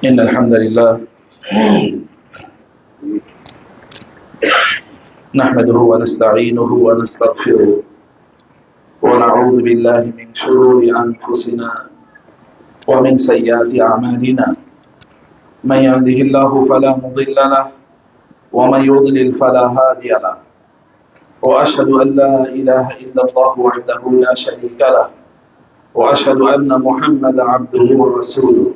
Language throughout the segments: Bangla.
إن الحمد لله نحمده ونستعينه ونستغفره ونعوذ بالله من شرور أنفسنا ومن سيئات أعمالنا من يهده الله فلا مضل له ومن يضلل فلا هادي له وأشهد أن لا إله إلا الله وحده لا شريك له وأشهد أن محمدا عبده ورسوله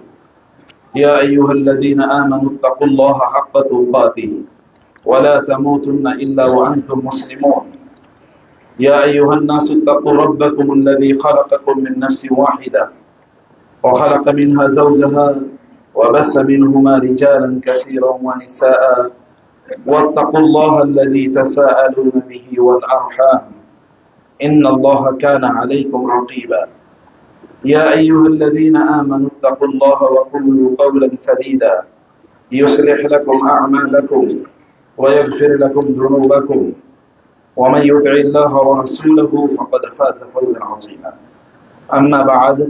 يا أيها الذين آمنوا اتقوا الله حق تقاته ولا تموتن إلا وأنتم مسلمون يا أيها الناس اتقوا ربكم الذي خلقكم من نفس واحدة وخلق منها زوجها وبث منهما رجالا كثيرا ونساء واتقوا الله الذي تساءلون به والأرحام إن الله كان عليكم رقيبا يا أيها الذين آمنوا اتقوا الله وقولوا قولا سديدا يصلح لكم أعمالكم ويغفر لكم ذنوبكم ومن يطع الله ورسوله فقد فاز فوزا عظيما أما بعد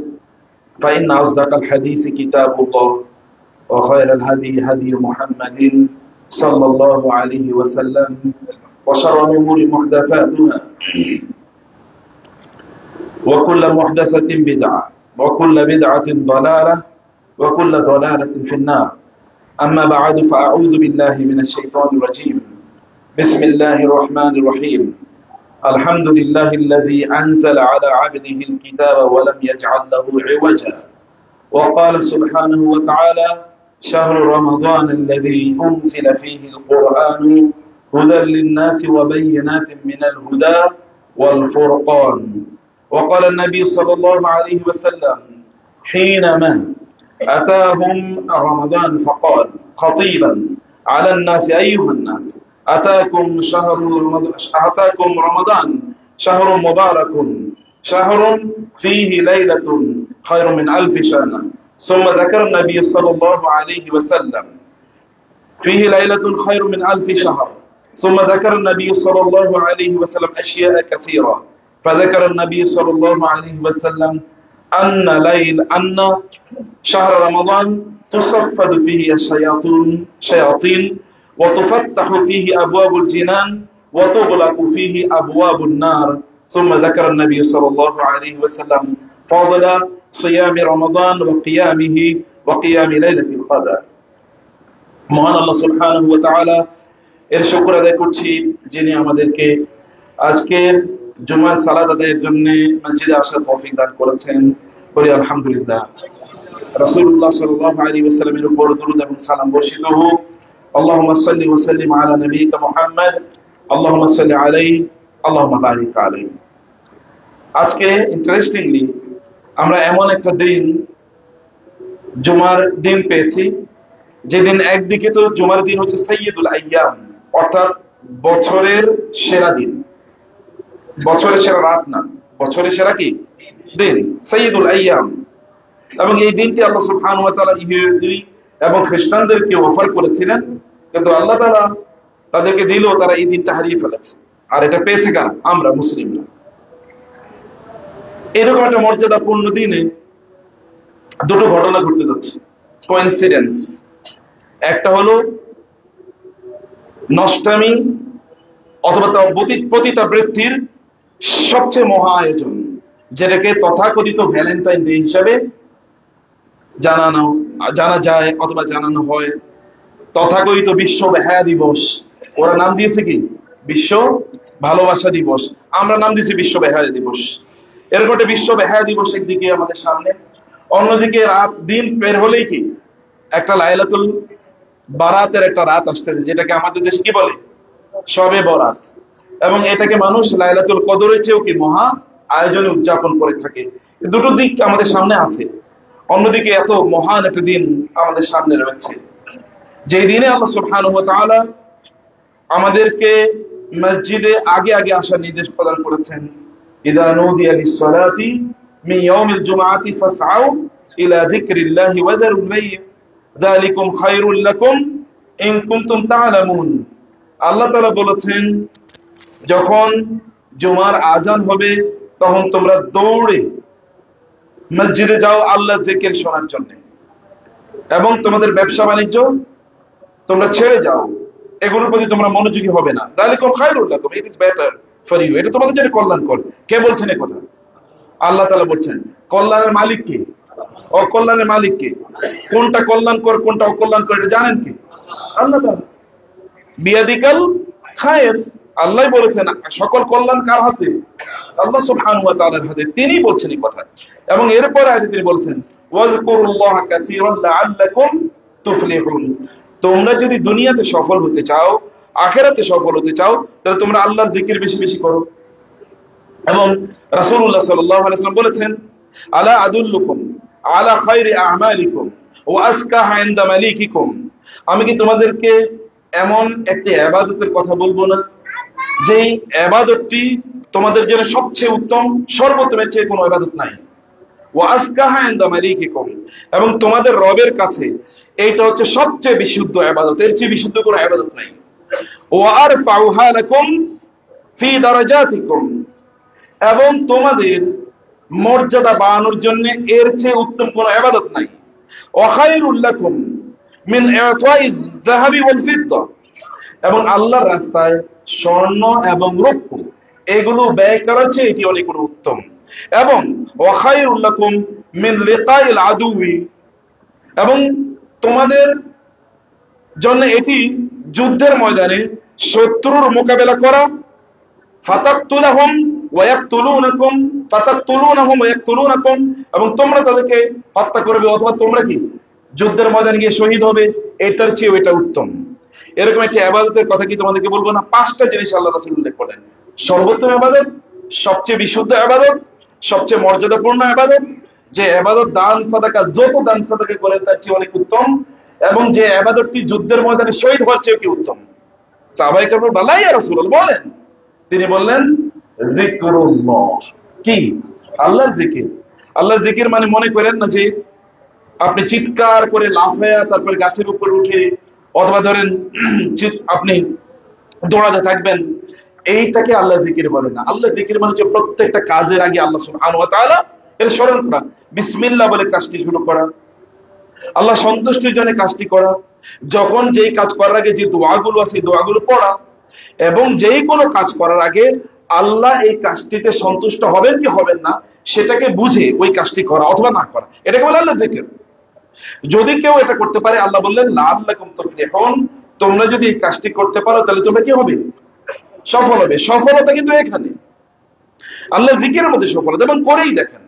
فإن أصدق الحديث كتاب الله وخير الهدي هدي محمد صلى الله عليه وسلم وشر الأمور محدثاتها وكل محدثة بدعة وكل بدعة ضلالة وكل ضلالة في النار أما بعد فأعوذ بالله من الشيطان الرجيم بسم الله الرحمن الرحيم الحمد لله الذي أنزل على عبده الكتاب ولم يجعل له عوجا وقال سبحانه وتعالى شهر رمضان الذي أنزل فيه القرآن هدى للناس وبينات من الهدى والفرقان وقال النبي صلى الله عليه وسلم حينما أتاهم رمضان فقال خطيبا على الناس أيها الناس أتاكم رمضان شهر مبارك شهر فيه ليلة خير من 1000 سنة ثم ذكر النبي صلى الله عليه وسلم فيه ليلة خير من 1000 شهر ثم ذكر النبي صلى الله عليه وسلم أشياء كثيرة فذكر النبي صلى الله عليه وسلم أن شهر رمضان تصفد فيه الشياطين وتفتح فيه أبواب الجنان وتغلق فيه أبواب النار ثم ذكر النبي صلى الله عليه وسلم فضل صيام رمضان وقيامه وقيام ليلة القدر মহান আল্লাহ সুবহানাহু ওয়া তাআলা এর শুকর আদায় করছি যিনি আমাদেরকে আজকের জুমার সালাত আদায়ের জন্য মসজিদে আসার তৌফিক দান করেছেন বলি আলহামদুলিল্লাহ রাসূলুল্লাহ সাল্লাল্লাহু আলাইহি ওয়াসাল্লামের উপর দরুদ এবং সালাম বর্ষিত হোক আল্লাহুম্মা সাল্লি ওয়া সাল্লিম আলা নবিয়িকা মুহাম্মদ আল্লাহুম্মা সাল্লি আলাইহি আল্লাহুম্মা বারিক আলাইহি আজকে ইন্টারেস্টিংলি আমরা এমন একটা দিন জুমার দিন পেয়েছি যেদিন একদিকে তো জুমার দিন হচ্ছে সাইয়্যিদুল আইয়াম অর্থাৎ বছরের সেরা দিন বছরের সেরা রাত না বছরের সেরা কি দিন সাইয়্যিদুল আইয়াম এবং এই দিনটি আল্লাহ সুবহানাহু ওয়া তাআলা ইহুদি এবং খ্রিস্টানদেরকে অফার করেছিলেন কিন্তু আল্লাহ তাআলা তাদেরকে দিল তারা এই দিনটা হারিয়ে ফেলেছে আর এটা পেয়েছে কারা আমরা মুসলিমরা এরকম একটা মর্যাদাপূর্ণ দিনে দুটো ঘটনা ঘটতে যাচ্ছে কোইন্সিডেন্স একটা হলো নষ্টামি অথবা পতিতাবৃত্তির সবচেয়ে মহা আয়োজন যেটাকে তথাকথিত ভ্যালেন্টাইন ডে হিসাবে জানা যায় অথবা জানানো হয় তথাকথিত বিশ্ব বেহায়া দিবস ওরা নাম দিয়েছে কি বিশ্ব ভালোবাসা দিবস আমরা নাম দিয়েছি বিশ্ব বেহায়া দিবস এরকম একটা বিশ্ব বেহায়া দিবস একদিকে আমাদের সামনে অন্যদিকে রাত দিন বের হলেই কি একটা লাইলাতুল বারাতের একটা রাত আসতেছে যেটাকে আমাদের দেশে কি বলে শবে বরাত এবং এটাকে মানুষ লাইলাতুল কদরের চেয়েও কি মহা আয়োজনে উদযাপন করে থাকে দুটো দিক আমাদের সামনে আছে অন্যদিকে এত মহান একটা দিন আমাদের সামনে রয়েছে যেই দিনে আল্লাহ সুবহানাহু ওয়া তাআলা আমাদেরকে মসজিদে আগে আগে আসার নির্দেশ প্রদান করেছেন ইযা নুদিয়া লিস-সালাতি মিন ইয়াউমিল জুমআতি ফাসআউ ইলা যিকরিল্লাহি ওয়া যারুল বাই'আ যালিকুম খায়রুল লাকুম ইন কুনতুম তা'লামুন আল্লাহ তাআলা বলেছেন যখন জুমার আজান হবে তখন তোমরা দৌড়ে মসজিদে যাও আল্লাহর জিকির শোনার জন্য এবং তোমাদের ব্যবসা বাণিজ্য তোমরা ছেড়ে যাও এগুলোর প্রতি তোমরা মনোযোগী হবে না যালিকুম খায়রুল লাকুম it is better for you এটা তোমাদের জন্য কল্যাণকর কে বলছেন এই কথা আল্লাহ তাআলা বলছেন কল্যাণের মালিক কে অকল্যাণের মালিক কে কোনটা কল্যাণকর কোনটা অকল্যাণকর এটা জানেন কি আল্লাহ তাআলা বিয়াদিকাল খায়র আল্লাহ বলেছেন সকল কল্যাণ কার হাতে আল্লাহ সুবহানাহু ওয়া তাআলার হাতে তিনি বলছেন এই কথা এবং এরপর আয়াতে তিনি বলেছেন ওয়াজকুরুল্লাহা কাসীরান লাআল্লাকুম তুফলিহুন তোমরা যদি দুনিয়াতে সফল হতে চাও আখিরাতে সফল হতে চাও তাহলে তোমরা আল্লাহর জিকির বেশি বেশি করো এবং রাসূলুল্লাহ সাল্লাল্লাহু আলাইহি ওয়াসাল্লাম বলেছেন আলা আদুল্লুকুম আলা খায়রি আ'মালিকুম ওয়া আসকাহা ইনদা মালিকিকুম আমি কি তোমাদেরকে এমন একটি ইবাদতের কথা বলবো না যেই ইবাদতটি তোমাদের জন্য সবচেয়ে উত্তম সর্বোত্তমের চেয়ে কোনো ইবাদত নাই ওয়া আসকাহা ইনদা মালিকিকুম এবং তোমাদের রবের কাছে এইটা হচ্ছে সবচেয়ে বিশুদ্ধ ইবাদত এর চেয়ে বিশুদ্ধ কোনো ইবাদত নাই ওয়া আরফাউহা লাকুম ফি দারাজাতিকুম এবং তোমাদের মর্যাদা বাড়ানোর জন্য এর চেয়ে উত্তম কোনো ইবাদত নাই ওয়া খায়রুল লাকুম মিন ইতাইয যাহাবি ওয়াল ফিদ্দা, এবং আল্লাহর রাস্তায় স্বর্ণ এবং রৌপ্য এগুলো ব্যয় করার চেয়ে এটি অনেক উত্তম। এবং ওয়া খায়রুল লাকুম মিন লিকাইল আদুই, এবং তোমাদের জন্য এটি যুদ্ধের ময়দানে শত্রুর মোকাবেলা করা, ফাতাকতুলহুম ওয়া ইয়াকতুলুনাকুম ফাতাকতুলুনহুম ওয়া ইয়াকতুলুনাকুম, এবং তোমরা তাদেরকে হত্যা করবে অথবা তোমরা কি যুদ্ধের ময়দানে গিয়ে শহীদ হবে, এটার চেয়ে এটা উত্তম। এরকম একটা ইবাদতের কথা কি তোমাদেরকে বলবো না? 5টা জিনিস আল্লাহ রাসূল উল্লেখ করেন। সর্বোত্তম ইবাদত, সবচেয়ে বিশুদ্ধ ইবাদত, সবচেয়ে মর্যাদাপূর্ণ ইবাদত, যে ইবাদত দান সাদাকা যত দান সাদাকা করেন তার চেয়ে অনেক উত্তম, এবং যে ইবাদতটি যুদ্ধের ময়দানে শহীদ হওয়ার চেয়ে কি উত্তম। সাহাবায়ে কেরাম বললেন ইয়া রাসূলুল্লাহ বলেন, তিনি বললেন যিকরুল্লাহ, কি? আল্লাহর জিকির। আল্লাহর জিকির মানে মনে করেন না যে আপনি চিৎকার করে লাফায়া তারপরে গাছের উপর উঠে, অথবা ধরেন আপনি দৌড়াতে থাকবেন, এইটাকে আল্লাহ জিকির বলে না। আল্লাহ জিকির মানে হচ্ছে প্রত্যেকটা কাজের আগে আল্লাহ সুবহানাহু ওয়া তাআলা এর স্মরণ করা, বিসমিল্লাহ বলে কাজটি শুরু করা, আল্লাহ সন্তুষ্টির জন্য কাজটি করা, যখন যেই কাজ করার আগে যে দোয়াগুলো আছে এই দোয়াগুলো পড়া, এবং যেই কোনো কাজ করার আগে আল্লাহ এই কাজটিতে সন্তুষ্ট হবেন কি হবেন না সেটাকে বুঝে ওই কাজটি করা অথবা না করা, এটাকে বলে আল্লাহ জিকির। যদি কেউ এটা করতে পারে, আল্লাহ বললেন লাআল্লাকুম তুফলিহুন, তোমরা যদি এই কাজটি করতে পারো তাহলে তোমরা কি হবে? সফল হবে। সফলতা কিন্তু এখানে আল্লাহ জিকিরের মধ্যে সফলতা, এবং করেই দেখেন।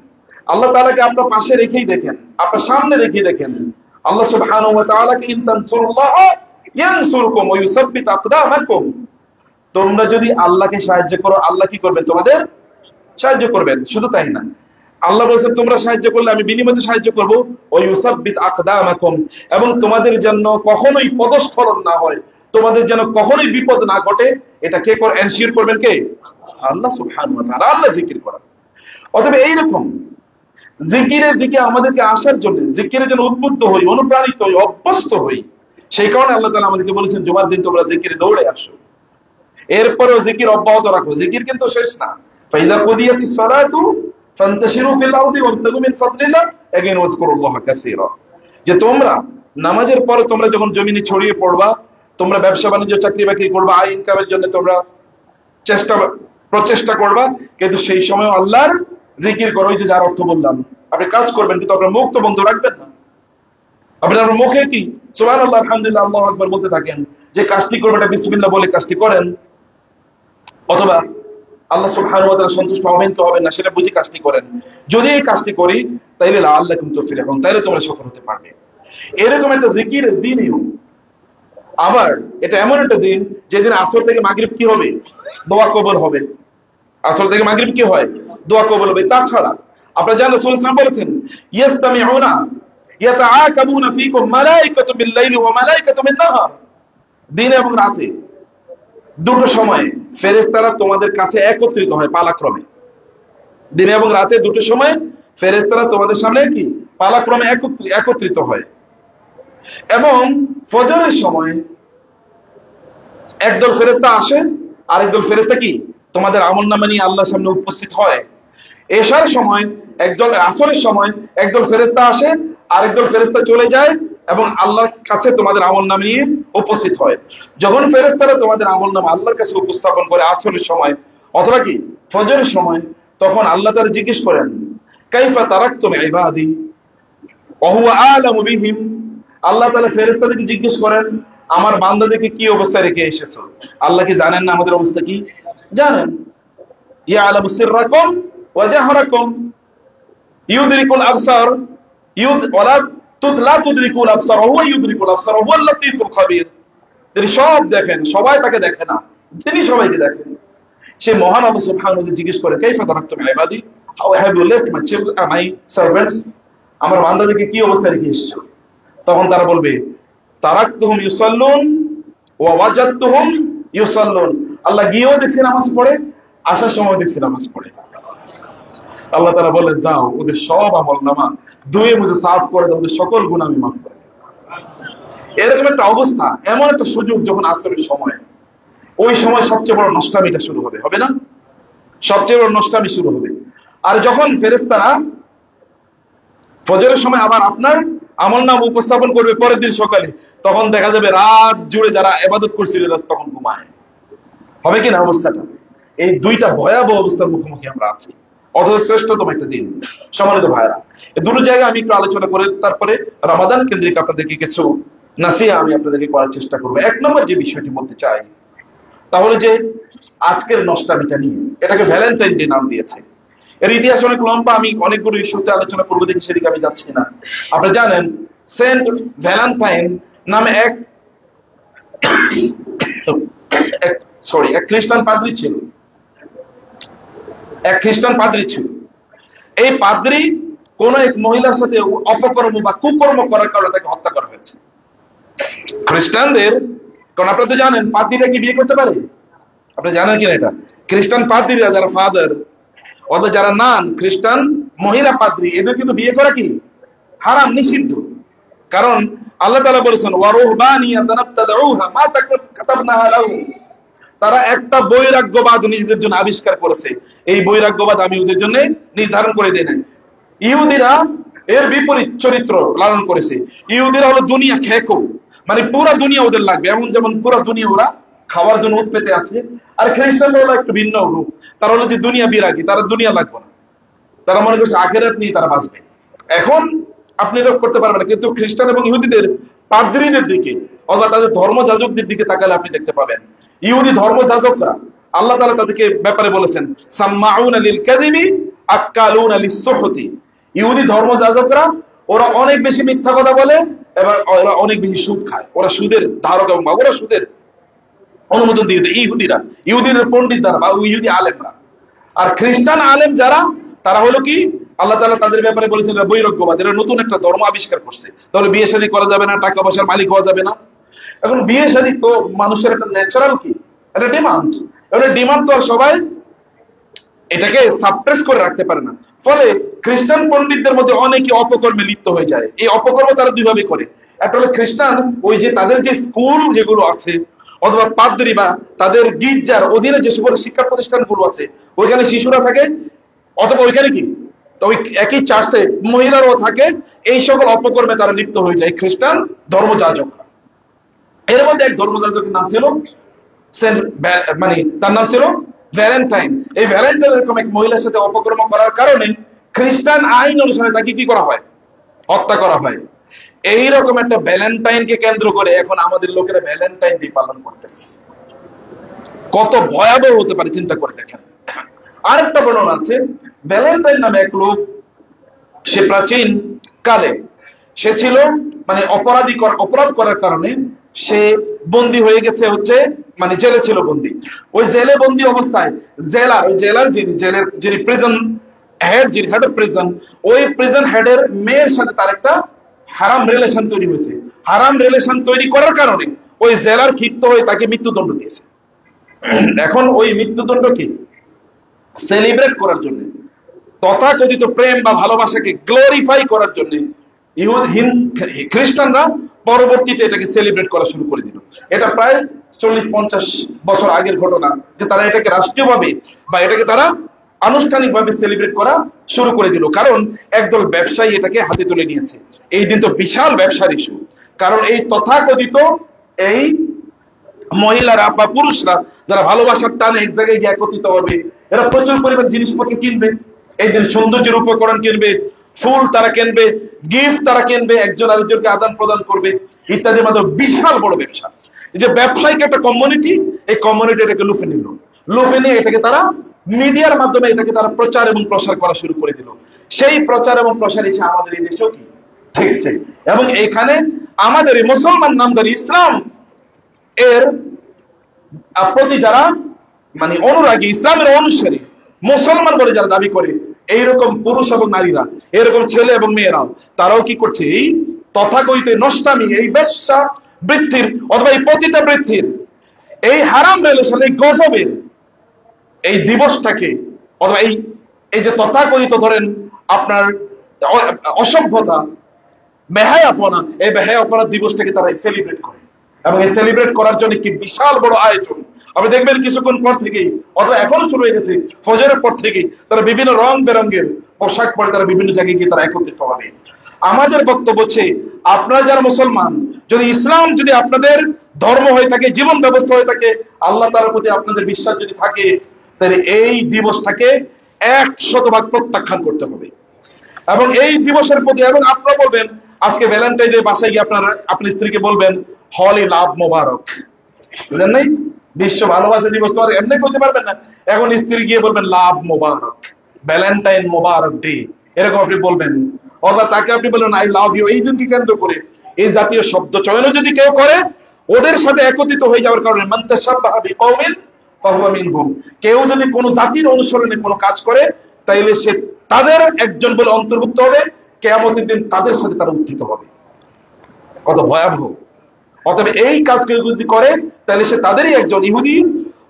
আল্লাহ তাআলাকে আপনার পাশে রেখেই দেখেন, আপনার সামনে রেখেই দেখেন। আল্লাহ সুবহানাহু ওয়া তাআলাকে ইন তানসুরুল্লাহ ইয়ানসুরকুম ওয়া ইউসাব্বিত আকদামাকুম, তোমরা যদি আল্লাহকে সাহায্য করো আল্লাহ কি করবেন? তোমাদের সাহায্য করবেন। শুধু তাই না, আল্লাহ বলেছেন তোমরা সাহায্য করলে আমি বিনিময়ে সাহায্য করব, ওয়া ইউসাব্বিত আকদামাকুম, এবং তোমাদের জন্য কখনোই পদস্খলন না হয়, তোমাদের যেন কখনোই বিপদ না ঘটে, এটা কে করে এনশিওর করবেন? কে? আল্লাহ সুবহানাহু ওয়া তাআলা। আল্লাহ জিকির করা। অতএব এইরকম জিকিরের দিকে আমাদেরকে আসার জন্য, জিকিরের জন্য উদ্বুদ্ধ হই, অনুপ্রাণিত হই, অভ্যস্ত হই। সেই কারণে আল্লাহ তাআলা আমাদেরকে বলেছেন জুমার দিন তোমরা জিকিরে দৌড়ে আসো। এরপরেও জিকির অব্যাহত রাখো, জিকির কিন্তু শেষ না। ফাইদা কুদিয়াতিস সালাতু ফান্তাশিরু ফিল আরদি ওয়াবতাগু মিন ফাদলিল্লাহ, এগেইন ওয়াজকুরুল্লাহ কাসীরা, যে তোমরা নামাজের পরে তোমরা যখন জমিনে ছড়িয়ে পড়বা, তোমরা ব্যবসা বাণিজ্য চাকরি বাকরি করবা, আয় ইনকামের জন্য তোমরা প্রচেষ্টা করবা, কিন্তু সেই সময় আল্লাহর জিকির করো। ওই যে যার অর্থ বললাম, আপনি কাজ করবেন কিন্তু আপনার মুখ তো বন্ধ রাখবেন না। আপনি আপনার মুখে কি সুবহানাল্লাহ আলহামদুলিল্লাহ আল্লাহু আকবার বলতে থাকেন, যে কাজটি করবেন এটা বিসমিল্লাহ বলে কাজটি করেন, অথবা আল্লাহ সুবহানাহু ওয়া তাআলা সন্তুষ্ট হবেন কি হবেন না সেটা বুঝে কাজটি করেন। যদি এই কাজটি করি তাইলে লাআল্লাকুম তুফলিহুন, তাইলে তোমরা সফল হতে পারবে। এরকম একটা জিকিরের দিনই আবার এটা এমন একটা দিন যেদিন আসর থেকে মাগরিব কি হবে? দোয়া কবুল হবে। আসর থেকে মাগরিব কি হয়? দোয়া কবুল হবে। তাছাড়া আপনারা জানেন রাসূল সাল্লাল্লাহু আলাইহি ওয়াসাল্লাম বলেছেন ইয়াসতামিউনা ইয়াতাআকাবুনা ফীকুম মালায়েকাতু বিল-লাইলি ওয়া মালায়েকাতু বিন-নাহার, দিন এবং রাতে দুটো সময়ে ফেরেশতারা তোমাদের কাছে একত্রিত হয় পালাক্রমে। দিনে এবং রাতে দুটো সময় ফেরেশতারা তোমাদের সামনে কি পালাক্রমে একত্রিত হয়। এবং ফজরের সময় একদল ফেরেশতা আসে, আরেকদল ফেরেশতা কি তোমাদের আমলনামা নিয়ে আল্লাহর সামনে উপস্থিত হয়। এশার সময় একদল, আসরের সময় একদল ফেরেশতা আসে, আরেকদল ফেরেশতা চলে যায় এবং আল্লাহর কাছে তোমাদের আমলনামা নিয়ে উপস্থিত হয়। যখন ফেরেশতারা তোমাদের আমলনামা আল্লাহর কাছে উপস্থাপন করে আসরের সময় অথবা কি ফজরের সময়, তখন আল্লাহ তাআলা জিজ্ঞেস করেন কাইফা তারাকতুম ইবাদি ওয়া হুয়া আ'লামু বিহিম, আল্লাহ তাআলা ফেরেশতাদেরকে জিজ্ঞেস করেন আমার বান্দাদেরকে কি অবস্থায় রেখে এসেছো। আল্লাহ কি জানেন না আমাদের অবস্থা কি? জানেন। ইয়ালামু সিররাকুম ওয়া জাহরাকুম ইউদরিকুল আবসার ওয়ালা লা তুদরিকুল আবসার ওয়া হুয়া ইউদরিকুল আবসার ওয়া হুয়াল লাতীফুল খাবীর। তিনি সব দেখেন, সবাই তাকে দেখে না, তিনি সবাইকে দেখেন। সে মহান আল্লাহ সুবহানাহু ওয়া তাআলা জিজ্ঞেস করে কাইফা তারাকতুম ইবাদি, how have you left my servants, আমার বান্দাদেরকে কি অবস্থায় রেখে এসেছো। তখন তারা বলবে তারাকতুহুম ইউসাল্লুন ওয়া ওয়াজাদতুহুম ইউসাল্লুন, আল্লাহ গিয়েও দেখছি নামাজ পড়ে, আসার সময় দেখছি নামাজ পড়ে। আল্লাহ তাআলা বলেন যাও ওদের সব আমলনামা ধুয়ে মুছে সাফ করে দাও, ওদের সকল গুনাহ আমি মাফ করে। এরকম একটা অবস্থা, এমন একটা সুযোগ যখন আসরের সময়, ওই সময় সবচেয়ে বড় নষ্টামিটা শুরু হবে, হবে না? সবচেয়ে বড় নষ্টামি শুরু হবে। আর যখন ফেরেশতারা ফজরের সময় আবার আপনার আমল নাম উপস্থাপন করবে পরের দিন সকালে, তখন দেখা যাবে রাত জুড়ে যারা ইবাদত করছিল তখন ঘুমায়। হবে কিনা অবস্থাটা? এই দুইটা ভয়াবহ অবস্থার মুখোমুখি আমরা আছি, অথচ শ্রেষ্ঠতম একটা দিন। সম্মানিত ভাইরা, এই দুটো জায়গায় আমি একটু আলোচনা করে তারপরে রমাদান কেন্দ্রিক আপনাদেরকে কিছু নাসিহা আমি আপনাদেরকে করার চেষ্টা করবো। এক নম্বর যে বিষয়টি বলতে চাই তাহলে যে আজকের নষ্টামিটা নিয়ে, এটাকে ভ্যালেন্টাইন ডে নাম দিয়েছে। এর ইতিহাস অনেক লম্বা, আমি অনেকগুলো ইস্যুতে আলোচনা করবো, দেখি সেদিকে আমি যাচ্ছি না। আপনি জানেন সেন্ট ভ্যালেন্টাইন নামে এক খ্রিস্টান পাদ্রী ছিল। এক খ্রিস্টান পাদ্রী ছিল। এই পাদ্রী কোন এক মহিলার সাথে অপকর্ম বা কুকর্ম করার কারণে তাকে হত্যা করা হয়েছে। খ্রিস্টানদের, কারণ আপনারা তো জানেন পাদ্রীরা কি বিয়ে করতে পারে? আপনি জানেন কিনা এটা? খ্রিস্টান পাদ্রীরা যারা ফাদার অথবা যারা নান খ্রিস্টান মহিলা পাদ্রী, এদের কিন্তু বিয়ে করা কি হারাম, নিষিদ্ধ। কারণ আল্লাহ তাআলা বলেছেন ওয়ারুহবানিয়াতান ইবতাদাউহা মা কাতাবনাহা লাহুম, তারা একটা বৈরাগ্যবাদ নিজেদের জন্য আবিষ্কার করেছে, এই বৈরাগ্যবাদ আমি ওদের জন্য নির্ধারণ করে দেই নাই। ইহুদিরা এর বিপরীত চরিত্র লালন করেছে। ইহুদিরা হলো দুনিয়া খেকো, মানে পুরো দুনিয়া ওদের লাগবে, এমন যেমন পুরো দুনিয়া ওরা খাওয়ার জন্য উৎপেতে আছে। আর খ্রিস্টানরা হলো একটু ভিন্ন রূপ, তারা হলো যে দুনিয়া বিরাগী, তারা দুনিয়া লাগবে না, তারা মনে করছে আখিরাত নিয়ে তারা বাঁচবে। এখন আপনি রোধ করতে পারবেন না, কিন্তু খ্রিস্টান এবং ইহুদিদের পাদ্রীদের দিকে অথবা তাদের ধর্মযাজকদের দিকে তাকালে আপনি দেখতে পাবেন ইহুদি ধর্মযাজকরা আল্লাহ তাআলা তাদেরকে ব্যাপারে বলেছেন সাম্মাউনা লিল কাযিবি আক্কালুনা লিস-সুহতি। ইহুদি ধর্মযাজকরা ওরা অনেক বেশি মিথ্যা কথা বলে এবং ওরা অনেক বেশি সুদ খায়, ওরা সুদের ধারক এবং ওরা সুদের অনুমোদন দিয়ে দেয়। ইহুদিদের পণ্ডিত দ্বারা বা ইহুদি আলেমরা। আর খ্রিস্টান আলেম যারা, তারা হলো কি আল্লাহ তাআলা তাদের ব্যাপারে বলেছেন বৈরাগ্যবাদ, এরা নতুন একটা ধর্ম আবিষ্কার করছে। তাহলে বিয়ে শাদী করা যাবে না, টাকা পয়সার মালিক হওয়া যাবে না। এখন বিয়ে শাদী তো মানুষের একটা ন্যাচারাল কি একটা ডিমান্ড, এবার ডিমান্ড তো আর সবাই এটাকে সাপ্রেস করে রাখতে পারে না। ফলে খ্রিস্টান পণ্ডিতদের মধ্যে অনেকে অপকর্মে লিপ্ত হয়ে যায়। এই অপকর্ম তারা দুইভাবে করে, একটা হলো খ্রিস্টান ওই যে তাদের যে স্কুল যেগুলো আছে অথবা পাদ্রী বা তাদের গির্জার অধীনে যে সকল শিক্ষা প্রতিষ্ঠানগুলো আছে ওইখানে শিশুরা থাকে, অথবা ওইখানে কি ওই একই চার্চে মহিলারাও থাকে, এই সকল অপকর্মে তারা লিপ্ত হয়ে যায় খ্রিস্টান ধর্মযাজকরা। এর মধ্যে এক ধর্মযাজকের নাম ছিল মানে তার নাম ছিল ভ্যালেন্টাইন। এই ভ্যালেন্টাইন এরকম এক মহিলার সাথে অপকর্ম করার কারণে খ্রিস্টান আইন অনুসারে তাকে কি করা হয়? হত্যা করা হয়। এইরকম একটা ভ্যালেন্টাইনকে কেন্দ্র করে এখন আমাদের লোকেরা ভ্যালেন্টাইন ডে পালন করতেছে। কত ভয়াবহ হতে পারে চিন্তা করে দেখেন। আরেকটা বর্ণনা আছে, ভ্যালেন্টাইন নামে এক লোক, সে প্রাচীন কালে সে ছিল মানে অপরাধ করার কারণে সে বন্দী হয়ে গেছে, হচ্ছে মানে জেলে ছিল বন্দী। ওই জেলে বন্দী অবস্থায় জেলার যিনি প্রিজন হেড, যিনি হেড অফ প্রিজন, ওই প্রিজন হেডের মেয়ের সাথে তার একটা হারাম রিলেশন তৈরি হয়েছে। হারাম রিলেশন তৈরি করার কারণে ওই জেলার ক্ষিপ্ত হয়ে তাকে মৃত্যুদণ্ড দিয়েছে। এখন ওই মৃত্যুদণ্ড কি সেলিব্রেট করার জন্য, তথাকথিত প্রেম বা ভালোবাসাকে গ্লোরিফাই করার জন্য খ্রিস্টানরা পরবর্তীতে এটাকে সেলিব্রেট করা শুরু করে দিল। এটা প্রায় 40-50 বছর আগের ঘটনা যে তারা এটাকে রাষ্ট্রীয়ভাবে বা এটাকে তারা আনুষ্ঠানিকভাবে সেলিব্রেট করা শুরু করে দিল। কারণ একদল ব্যবসায়ী এটাকে হাতে তুলে নিয়েছে। এই দিন তো বিশাল ব্যবসার ইস্যু, কারণ এই তথাকথিত এই মহিলারা বা পুরুষরা যারা ভালোবাসার টানে এক জায়গায় গিয়ে একত্রিত হবে, এরা প্রচুর পরিমাণ জিনিসপত্র কিনবে, এই দিন সৌন্দর্যের উপকরণ কিনবে, ফুল তারা কিনবে, গিফট তারা কিনবে, একজন আরেকজনকে আদান প্রদান করবে ইত্যাদির মাধ্যমে বিশাল বড় ব্যবসা। এই যে ব্যবসায়িক একটা কমিউনিটি, এই কমিউনিটি এটাকে লুফে নিল, লুফে নিয়ে এটাকে তারা মিডিয়ার মাধ্যমে এটাকে তারা প্রচার এবং প্রসার করা শুরু করে দিল। সেই প্রচার এবং প্রসার এসে আমাদের এই দেশেও কি ঠিকছে, এবং এইখানে আমাদের এই মুসলমান নামদারি ইসলাম এর প্রতি যারা মানে অনুরাগী, ইসলামের অনুসারী, মুসলমান বলে যারা দাবি করে, এইরকম পুরুষ এবং নারীরা, এরকম ছেলে এবং মেয়েরাও, তারাও কি করছে এই তথাকথিত নষ্টামি, এই বেশ্যা বৃদ্ধির অথবা এই পতিতা বৃদ্ধির, এই হারাম রিলেশন, এই গজবের এই দিবসটাকে অথবা এই যে তথাকথিত ধরেন আপনার অসভ্যতা, বেহায়াপনা, এই বেহায়াপনার দিবসটাকে তারা সেলিব্রেট করে। এবং এই সেলিব্রেট করার জন্য কি বিশাল বড় আয়োজন। আপনি দেখবেন কিছুক্ষণ পর থেকেই অথবা এখনো শুরু হয়ে গেছে, ফজরের পর থেকেই তারা বিভিন্ন রং বেরঙের পোশাক পরে তারা বিভিন্ন জায়গায় গিয়ে তারা একত্রিত হবে। আমাদের বক্তব্য হচ্ছে, আপনারা যারা মুসলমান, যদি ইসলাম যদি আপনাদের ধর্ম হয়ে থাকে, জীবন ব্যবস্থা হয়ে থাকে, আল্লাহ তাআলার প্রতি আপনাদের বিশ্বাস যদি থাকে, তাহলে এই দিবসটাকে 100% প্রত্যাখ্যান করতে হবে। এবং এই দিবসের প্রতি, এবং আপনারা বলবেন আজকে ভ্যালেন্টাইন ডে, বাসায় গিয়ে আপনারা আপনার স্ত্রীকে বলবেন হলি লাভ মোবারক, বুঝলেন নাই? বিশ্ব ভালোবাসা দিবস তো আর এমনি করতে পারবেন না। এখন স্ত্রী গিয়ে বলবেন লাভ মোবারক, ভ্যালেন্টাইন মোবারক ডে, এরকম আপনি বলবেন। অথবা তাকে আপনি বলবেন আই লাভ ইউ। এই দিনকে কেন্দ্র করে এই জাতীয় শব্দ চয়ন যদি কেউ করে, ওদের সাথে একত্রিত হয়ে যাওয়ার কারণে মান তাশাব্বাহা বিকওমিন ফাহুয়া মিনহুম, কেউ যদি কোনো জাতির অনুসরণে কোনো কাজ করে, তাইলে সে তাদের একজন বলে অন্তর্ভুক্ত হবে। কিয়ামতের দিন তাদের সাথে তারা উত্থিত হবে। কত ভয়াবহ! অতএব এই কাজ কেউ যদি করে, তাহলে সে তাদেরই একজন, ইহুদি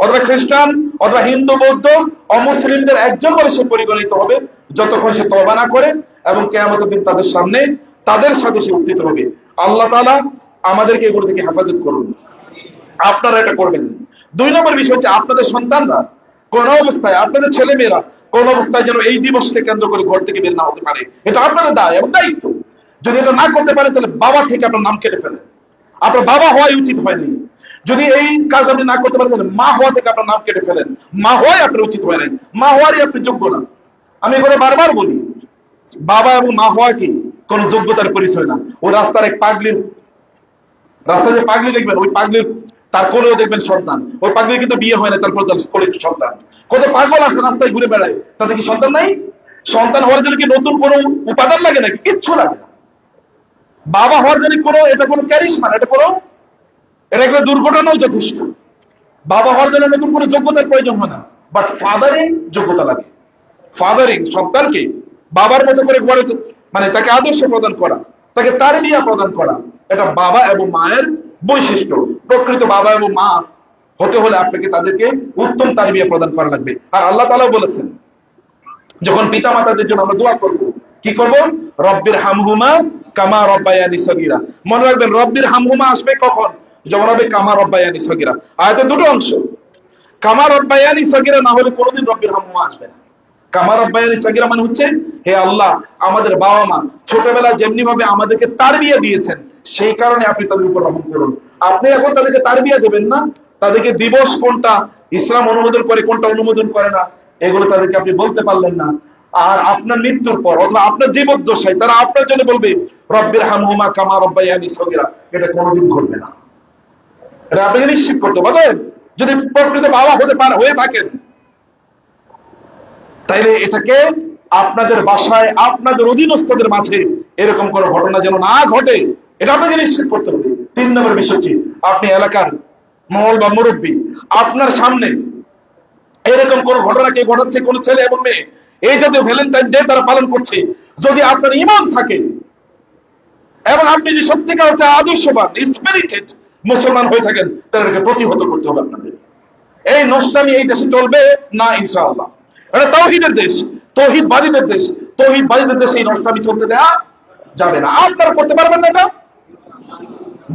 অথবা খ্রিস্টান অথবা হিন্দু বৌদ্ধ অমুসলিমদের একজন বলে সে পরিগণিত হবে, যতক্ষণ সে তওবা না করে এবং কিয়ামতের দিন তাদের সামনে তাদের সাথে সে উত্থিত হবে। আল্লাহ তাআলা আমাদেরকে এগুলো থেকে হেফাজত করুন। আপনারা এটা করবেন। 2 নম্বর বিষয় হচ্ছে, আপনাদের সন্তানরা কোন অবস্থায়, আপনাদের ছেলে মেয়েরা কোন অবস্থায় যেন এই দিবসকে কেন্দ্র করে ঘর থেকে বের না হতে পারে। এটা আপনাদের দায় এবং দায়িত্ব। যদি এটা না করতে পারেন, তাহলে বাবা থেকে আপনার নাম কেটে ফেলেন। আপনার বাবা হওয়াই উচিত হয়নি। যদি এই কাজ আপনি না করতে পারেন, তাহলে মা হওয়া থেকে আপনার নাম কেটে ফেলেন। মা হওয়াই আপনার উচিত হয় নাই, মা হওয়ারই আপনি যোগ্য না। আমি এগুলো বারবার বলি, বাবা এবং মা হওয়া কি কোন যোগ্যতার পরিচয় না। ওই রাস্তার এক পাগলির, রাস্তায় যে পাগলি দেখবেন, ওই পাগলির তার কোলেও দেখবেন সন্তান। ওই পাগলি কিন্তু বিয়ে হয় না, তারপর তার কোলে সন্তান। কত পাগল আছে রাস্তায় ঘুরে বেড়ায়, তাদের কি সন্তান নাই? সন্তান হওয়ার জন্য কি নতুন কোনো উপাদান লাগে নাকি? কিচ্ছু লাগে না। বাবা হওয়ার জন্য কোনো, এটা কোনো ক্যারিশমা, এটা একটা দুর্ঘটনাও যথেষ্ট। বাবা হওয়ার জন্য নতুন কোনো যোগ্যতার প্রয়োজন হয় না, বাট ফাদারিং যোগ্যতা লাগে। ফাদারিং, সন্তানকে বাবার মতো করে গড়ে, মানে তাকে আদর্শ প্রদান করা, তাকে তারবিয়া প্রদান করা, এটা বাবা এবং মায়ের বৈশিষ্ট্য। প্রকৃত বাবা এবং মা হতে হলে আপনাকে তাদেরকে উত্তম তারবিয়া প্রদান করা লাগবে। আর আল্লাহ তাআলা বলেছেন, যখন পিতা মাতাদের জন্য আমরা দোয়া করব, কি করব? রব্বির হামহুমা কামা রব্বায়ানি সগীরা। মনে রাখবেন, রব্বির হামহুমা আসবে কখন? যখন হবে কামা রব্বায়ানি সগীরা। আয়াতের 2টো অংশ। কামা রব্বায়ানি সগীরা না হলে কোনোদিন রব্বির হামহুমা আসবে না। কামা রব্বায়ানি সগীরা মানে হচ্ছে, হে আল্লাহ, আমাদের বাবা মা ছোটবেলায় যেমনি ভাবে আমাদেরকে তারবিয়া দিয়েছেন, সেই কারণে আপনি তাদের উপর রহম করুন। আপনি এখন তাদেরকে তারবিয়া দেবেন না, তাদেরকে দিবস কোনটা ইসলাম অনুমোদন করে, কোনটা অনুমোদন করে না, এগুলো তাদেরকে আপনি বলতে পারলেন না। আর আপনার মৃত্যুর পর অথবা আপনার জীবদ্দশায় তারা আপনার জন্য বলবে রব্বির হামহুমা কামা রব্বায়ানি সগীরা। এটা কোনোদিন ঘটবে না। এটা আপনাকে নিশ্চিত করতে পারেন। যদি প্রকৃত বাবা হয়ে থাকেন, তাইলে এটাকে আপনাদের বাসায়, আপনাদের অধীনস্থদের মাঝে এরকম কোন ঘটনা যেন না ঘটে, এটা আপনাকে নিশ্চিত করতে হবে। 3 নম্বর বিষয়টি, আপনি এলাকার মহল বা মুরব্বী, আপনার সামনে এরকম কোন ঘটনা কে ঘটাচ্ছে, কোন ছেলে এবং মেয়ে এই জাতীয় ভ্যালেন্টাইন ডে তারা পালন করছে, যদি আপনার ঈমান থাকে এবং আপনি যে সত্যিকার অর্থে আদর্শবান, স্পিরিটেড মুসলমান হয়ে থাকেন, তাদেরকে প্রতিহত করতে হবে আপনাদের। এই নষ্টামি এই দেশে চলবে না ইনশাআল্লাহ। এটা তাওহীদের দেশ, তৌহিদবাদীদের দেশ। তৌহিদবাদীদের দেশে এই নষ্টামি চলতে দেয়া যাবে না। আপনারা করতে পারবেন না এটা?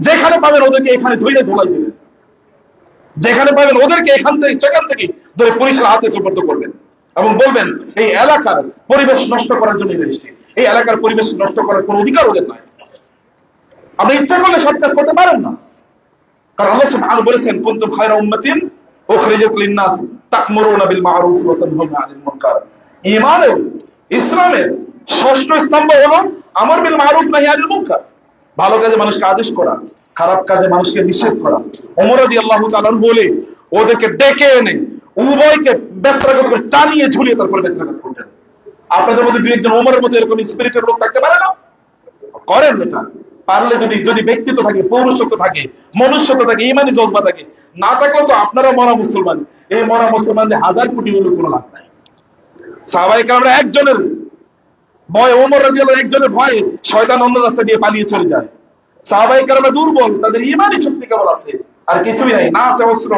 যেখানে পাবেন ওদেরকে এখানে ধরে ধোলাই দেবেন, যেখানে পাবেন ওদেরকে এখান থেকে সেখান থেকে ধরে পুলিশের হাতে সুপর্দ করবেন এবং বলবেন এই এলাকার পরিবেশ নষ্ট করার জন্য এসেছে। এই এলাকার পরিবেশ নষ্ট করার কোন অধিকার ওদের নাই। আপনি ইচ্ছা করলে সব কাজ করতে পারেন না, কারণ আল্লাহ সুবহানাহু বলেছেন, কুনতুম খায়রা উম্মাতিন উখরিজাত লিন-নাস তা'মুরুনা বিল মা'রুফ ওয়া তানহাউনা আনিল মুনকার। ঈমানের, ইসলামের ষষ্ঠ স্তম্ভ হলো আমর বিল মা'রুফ নাহি আনিল মুনকার। ভালো কাজে মানুষকে আদেশ করা, খারাপ কাজে মানুষকে নিষেধ করা। ওমর রাদিয়াল্লাহু তাআলা বলে ওদেরকে ডেকে এনে উভয়কে বেত্রাঘাত করে টানিয়ে ঝুলিয়ে তারপরে বেত্রাঘাত করতেন। আপনাদের মধ্যে 2-1 জন ওমরের মতো এরকম স্পিরিটের লোক থাকতে পারে না? করেন এটা। পারলে যদি ব্যক্তিত্ব থাকে, পৌরুষত্ব থাকে, মনুষ্যত্ব থাকে, ইমানি জজবা থাকে, না থাকলে তো আপনারা মরা মুসলমান। এই মরা মুসলমানদের 1000 কোটি হলেও কোনো লাভ নাই। সাহাবায়ে কেরামরা একজনের ভয়, ওমর রাদিয়াল্লাহু একজনের ভয়ে শয়তান অন্য রাস্তা দিয়ে পালিয়ে চলে যায়। সাহাবায়ে কেরামরা দুর্বল, তাদের ইমানি শক্তি কেবল আছে, আর কিছুই নাই। না আছে অস্ত্র,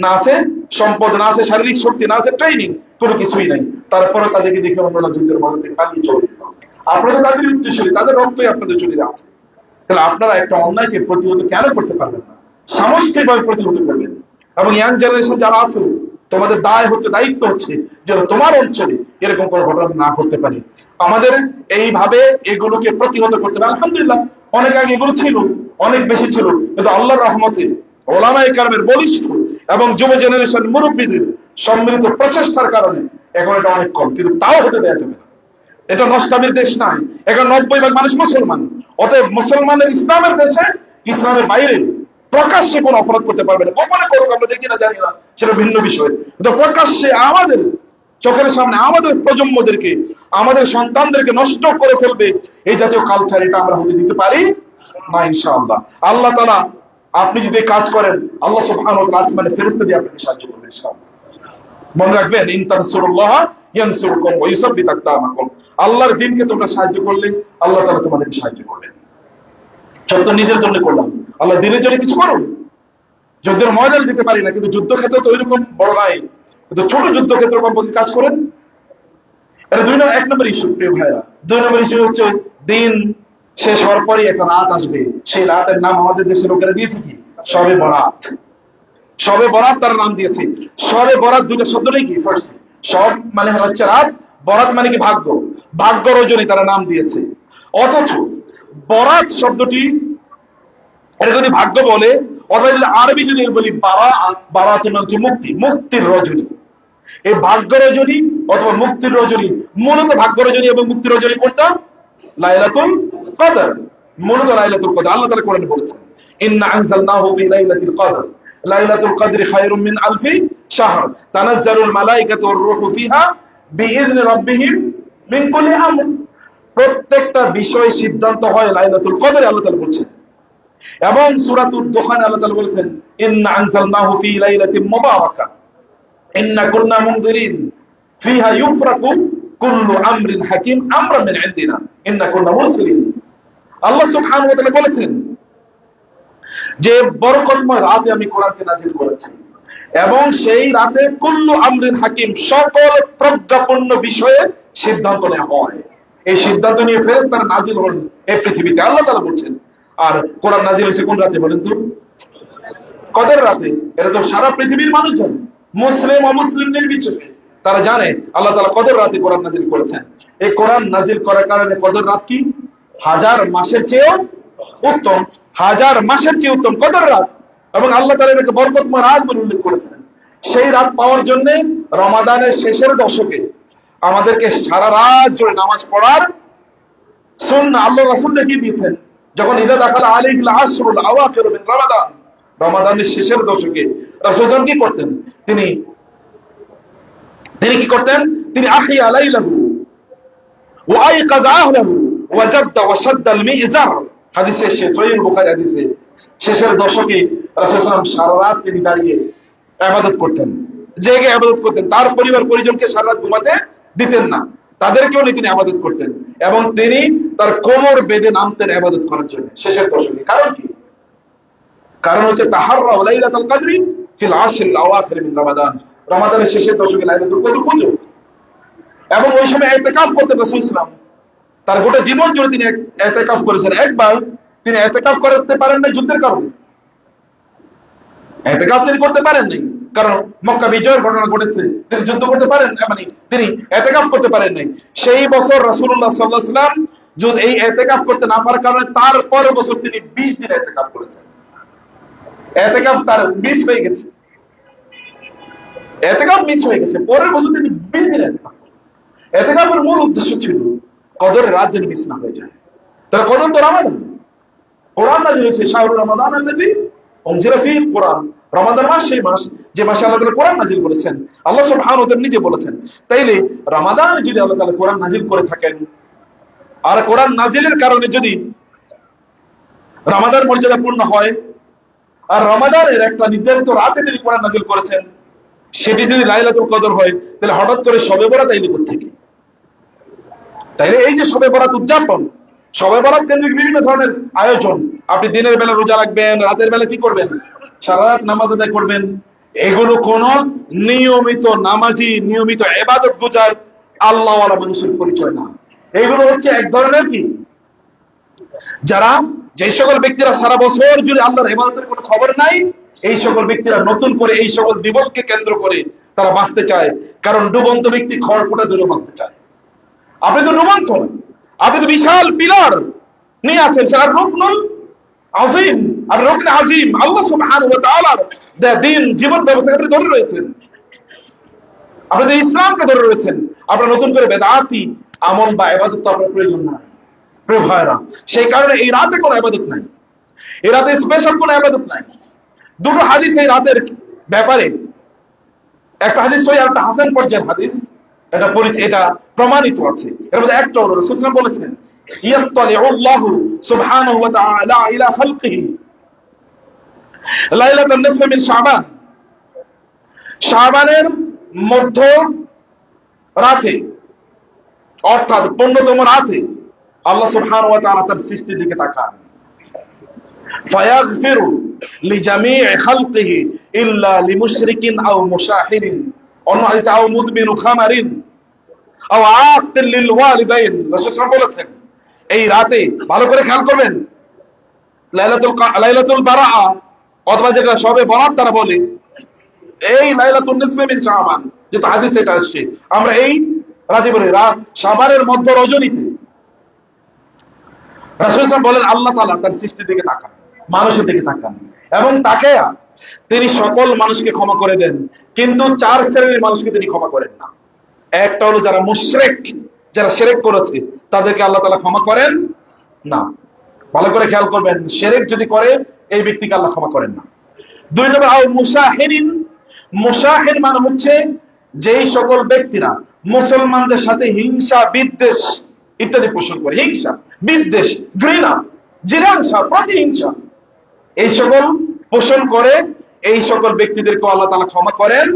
না আছে সম্পদ, না আছে শারীরিক শক্তি, না আছে ট্রেনিং, কোনো কিছুই নাই। তারপরে তাদেরকে দেখে অন্যরা যুদ্ধের মধ্যে পালিয়ে চলে যেত। আপনারা তাদের উদ্দেশ্যে, তাদের রক্তই আপনাদের শরীরে আছে। তাহলে আপনারা একটা অন্যায়কে প্রতিহত কেন করতে পারবেন না? সামষ্টিকভাবে প্রতিহত করবেন। এবং ইয়াং জেনারেশন যারা আছে, তোমাদের দায় হচ্ছে, দায়িত্ব হচ্ছে যেন তোমার অঞ্চলে এরকম কোনো ঘটনা না করতে পারে। আমাদের এইভাবে এগুলোকে প্রতিহত করতে হবে। আলহামদুলিল্লাহ অনেক আগে এগুলো ছিল, অনেক বেশি ছিল, কিন্তু আল্লাহর রহমতে ওলামায়ে কেরামের বলিষ্ঠ এবং যুব জেনারেশন মুরব্বীদের সম্মিলিত প্রচেষ্টার কারণে এখন এটা অনেক কম, কিন্তু তাও হতে দেওয়া যাবে না। এটা নষ্টামির দেশ নাই, এখন 90% মানুষ মুসলমান। অতএব মুসলমানের ইসলামের দেশে, ইসলামের বাইরে প্রকাশ্যে কোনো অপরাধ করতে পারবে না। গোপনে করুক আমরা দেখি না জানি না, সেটা ভিন্ন বিষয়, কিন্তু প্রকাশ্যে আমাদের চোখের সামনে আমাদের প্রজন্মদেরকে, আমাদের সন্তানদেরকে নষ্ট করে ফেলবে এই জাতীয় কালচার, এটা আমরা হতে দিতে পারি না ইনশাআল্লাহ। আল্লাহ তাআলা, আপনি যদি কাজ করেন, আল্লাহ সুবহানাহু ওয়া তাআলা আসমানে ফেরেশতা দিয়ে আপনাকে সাহায্য করবেন ইনশাআল্লাহ। মনে রাখবেন, ইন তানসুরুল্লাহ ইয়ানসুরকুম ওয়া ইউসাব্বিত আকদামাকুম। আল্লাহর দ্বীনকে তোমরা সাহায্য করলে আল্লাহ তাআলা তোমাদেরকে সাহায্য করবেন। সব তো নিজের জন্য করলাম, আল্লাহ দ্বীনের জন্য কিছু করুন। যুদ্ধের ময়দানে যেতে পারি না, কিন্তু যুদ্ধক্ষেত্র তো ওইরকম বড় নাই, কিন্তু ছোট যুদ্ধক্ষেত্র কমপক্ষে কাজ করেন। এটা এক নম্বর ইস্যু প্রিয় ভাইরা। 2 নম্বর ইস্যু হচ্ছে দিন শেষ হওয়ার পরই একটা রাত আসবে, সেই রাতের নাম আমাদের দেশের লোকেরা দিয়েছে কি? শবে বরাত। শবে বরাত তার নাম দিয়েছে। শবে বরাত দুইটা শব্দ নেই কি? ফার্স্ট সব মানে হচ্ছে রাত, বরাত মানে কি? ভাগ্য। ভাগ্য রজনী তারা নাম দিয়েছে। অথচ বরাত শব্দটি এটা যদি ভাগ্য বলে, অথবা আরবি যদি বলি বারাত হচ্ছে মুক্তি, মুক্তির রজনী। এই ভাগ্য রজনী অথবা মুক্তির রজনী, মূলত ভাগ্য রজনী এবং মুক্তির রজনী কোনটা? লাইলাতুল কদর। মূলত লাইলাতুল কদর। আল্লাহ তাআলা কোরআনে বলেছেন, ইন্না আনজালনাহু ফি লাইলাতিল কদর লাইলাতুল কদরি খায়রুম মিন আলফি শাহর তানাজ্জালুল মালায়েকাতু ওয়ার রূহু ফিহা বিইذনি রাব্বিহিম মিন কুল্লি আমর। প্রত্যেকটা বিষয় সিদ্ধান্ত হয় লাইলাতুল কদরে, আল্লাহ তাআলা বলেছেন। এবং সূরাতুদ দুখানে আল্লাহ তাআলা বলেছেন, ইন্না আনজালনাহু ফি লাইলাতিন মুবারাকা ইন্না কুন্না মুনজিরিন ফিহা ইউফরাকু কুল্লু আমরিন হাকিম আমরান মিন ইনদিনা ইন্না কুন্না মুরসিলিন। আল্লাহ সুবহানাহু ওয়া তাআলা বলেছেন যে বরকতময় রাতে আমি কোরআনকে নাযিল করেছি, এবং সেই রাতে কুল্লু আমরিন হাকিম, সকল প্রজ্ঞাপন্য বিষয়ে সিদ্ধান্ত নেওয়া হয়। এই সিদ্ধান্ত নিয়ে ফেরেশতারা নাযিল হন এই পৃথিবীতে, আল্লাহ তাআলা বলছেন। আর কোরআন নাযিল হয়েছে কোন রাতে বলেন তো? কদর রাতে। এটা তো সারা পৃথিবীর মানুষ জানে, মুসলিম অমুসলিম নির্বিশেষে তারা জানে আল্লাহ তাআলা কদর রাতে কোরআন নাযিল করেছেন। এই কোরআন নাযিল করার কারণে কদর রাত কি? 1000 মাসের চেয়েও উত্তম, 1000 মাসের চেয়ে উত্তম কদর রাত। এবং আল্লাহ তাআলা এটাকে বরকতময় রাত বলে উল্লেখ করেছেন। সেই রাত পাওয়ার জন্য রমাদানের শেষের দশকে আমাদেরকে সারা রাত জুড়ে নামাজ পড়ার সুন্নাহ আল্লাহ রাসূল দেখিয়ে দিয়েছেন। যখন ইজা দাখালা আলাইহিল আশরুল আওয়াখির মিন রমাদান, রমাদানের শেষের দশকে রাসূল কি করতেন? তিনি কি করতেন? তিনি আহিয়া লাইলাহু ওয়া আইকাযা আহলাহু ওয়া জাদ্দা ওয়া শাদ্দাল মিজার। হাদিসে সহিহ বুখারী হাদিসে শেষের দশকে রাসূল সাল্লাল্লাহু আলাইহি ওয়াসাল্লাম সারা রাত তিনি দাঁড়িয়ে ইবাদত করতেন, জেগে ইবাদত করতেন। তার পরিবার পরিজনকে সারা রাত ঘুমাতে দিতেন না, তাদেরকেও নিয়ে তিনি ইবাদত করতেন। এবং তিনি তার কোমর বেঁধে নামতেন ইবাদত করার জন্য শেষের দশকে। কারণ কি? কারণ হচ্ছে তাহাররা লাইলাতুল কদরি ফিল আশরিল আওয়াখির মিন রমাদান। রমাদানের শেষের দশকে লাইলাতুল কদর খুঁজো। এবং ওই সময় ইতিকাফ করতেন রাসূল সাল্লাল্লাহু আলাইহি ওয়াসাল্লাম। তার গোটা জীবন জুড়ে তিনি ইতিকাফ করেছেন। একবার তিনি ইতিকাফ করতে পারেন না যুদ্ধের কারণে। ইতিকাফ তিনি করতে পারেন নাই, কারণ মক্কা বিজয়ের ঘটনা ঘটেছে, তিনি যুদ্ধ করতে পারেন, মানে তিনি ইতিকাফ করতে পারেন নাই। সেই বছর রাসূলুল্লাহ সাল্লাল্লাহু আলাইহি ওয়াসাল্লাম যদি এই ইতিকাফ করতে না পারার কারণে তার পরের বছর তিনি 20 দিন ইতিকাফ করেছেন। ইতিকাফ তার মিস হয়ে গেছে, ইতিকাফ মিস হয়ে গেছে। পরের বছর তিনি 20 দিন ইতিকাফ করেছেন। ইতিকাফের মূল উদ্দেশ্য ছিল কদরের রাত যেন মিস না হয়ে যায়। তাহলে কদর তো রমাদান, কোরআন নাযিল হয়েছে শাহরুর রমাদান আল্লাযী উনজিলা ফীহিল কোরআন। রমাদান মাস সেই মাস যে মাসে আল্লাহ তাআলা কোরআন নাযিল করেছেন। আল্লাহ সুবহানাহু ওয়া তাআলা নিজে বলেছেন। তাইলে রমাদানে যদি আল্লাহ তাআলা কোরআন নাযিল করে থাকেন, আর কোরআন নাযিলের কারণে যদি রমাদান মর্যাদাপূর্ণ হয়, আর রমাদানের একটা নির্ধারিত রাতে তিনি কোরআন নাযিল করেছেন, সেটি যদি লাইলাতুল কদর হয়, তাহলে হঠাৎ করে শবে বরাত আইলো কোত্থেকে? তাইলে এই যে শবে বরাত উদযাপন, শবে বরাত কেন্দ্রিক বিভিন্ন ধরনের আয়োজন, আপনি দিনের বেলা রোজা রাখবেন, রাতের বেলা কি করবেন? সারা রাত নামাজ আদায় করবেন। এগুলো কোন নিয়মিত নামাজি, নিয়মিত ইবাদত গুজার আল্লাহওয়ালা মানুষের পরিচয় না। এগুলো হচ্ছে এক ধরনের কি, যারা, যে সকল ব্যক্তিরা সারা বছর জুড়ে আল্লাহর ইবাদতের কোনো খবর নাই, এই সকল ব্যক্তিরা নতুন করে এই সকল দিবসকে কেন্দ্র করে তারা বাঁচতে চায়। কারণ ডুবন্ত ব্যক্তি খড়কুটা ধরে বাঁচতে চায়। আপনি তো ডুবন্ত না, আপনি তো বিশাল পিলার নিয়ে আছেন, সেটা রুকনুল আজিম, আর রুকন আজিম আল্লাহ সুবহানাহু ওয়া তাআলার দ্বীন জীবন ব্যবস্থাকে আপনি ধরে রয়েছেন, আপনি তো ইসলামকে ধরে রয়েছেন। আপনার নতুন করে বেদাতি আমল বা ইবাদত তো আপনার প্রয়োজন নাই প্রিয় ভাইরা। সেই কারণে এই রাতে কোনো ইবাদত নাই, এই রাতে স্পেশাল কোনো ইবাদত নাই। দুটো হাদিস এই রাতের ব্যাপারে, একটা হাদিস সহিহ আর একটা হাসান পর্যায়ের হাদিস, এটা প্রমাণিত আছে। এর মধ্যে একটা হলো রাসূল সাল্লাল্লাহু আলাইহি ওয়াসাল্লাম বলেছেন, ইয়াত্তালিউল্লাহু সুবহানাহু ওয়া তাআলা ইলা খালকিহি লাইলাতুন নিসফি মিন শাবান, শাবানের মধ্য রাতে অর্থাৎ 15তম রাতে আল্লাহ সুবহানাহু ওয়া তাআলা তার সৃষ্টির দিকে তাকান। ফায়াগফিরু লিজামিই খালকিহি ইল্লা লিমুশরিকিন আও মুশাহিরিন, অন্য হাদিসে আও মুদমিনু খামারিন আও আকিল লিল ওয়ালিদাইন। রাসূল সাল্লাল্লাহু আলাইহি ওয়াসাল্লাম বলেছেন এই রাতে ভালো করে খেয়াল করবেন, লাইলাতুল বারাআ অথবা যেটা সবে বরাত তারা বলে, এই লাইলাতুন নিসফি মিন শাবান যেটা হাদিসে এটা আসছে, আমরা এই রাতে বলি শাবানের মধ্য রজনীতে রাসূল সাল্লাল্লাহু আলাইহি ওয়াসাল্লাম বলেন আল্লাহ তাআলা তার সৃষ্টির দিকে তাকান, মানুষের দিকে তাকান, এবং তাকায়া তিনি সকল মানুষকে ক্ষমা করে দেন, কিন্তু 4 শ্রেণীর মানুষকে তিনি ক্ষমা করেন না। একটা হলো যারা মুশরিক, যারা শিরক করেছে তাদেরকে আল্লাহ তাআলা ক্ষমা করেন না। ভালো করে খেয়াল করবেন, শিরক যদি করে এই ব্যক্তিকে আল্লাহ ক্ষমা করেন না। 2 নম্বর আও মুশাহিরিন, মুশাহির মানে হচ্ছে যেই সকল ব্যক্তিরা মুসলমানদের সাথে হিংসা বিদ্বেষ ইত্যাদি পোষণ করে, হিংসা বিদ্বেষ ঘৃণা জিঘাংসা প্রতিহিংসা এই সকল পোষণ করে, এই সকল ব্যক্তিদেরকে আল্লাহ তাআলা ক্ষমা করেন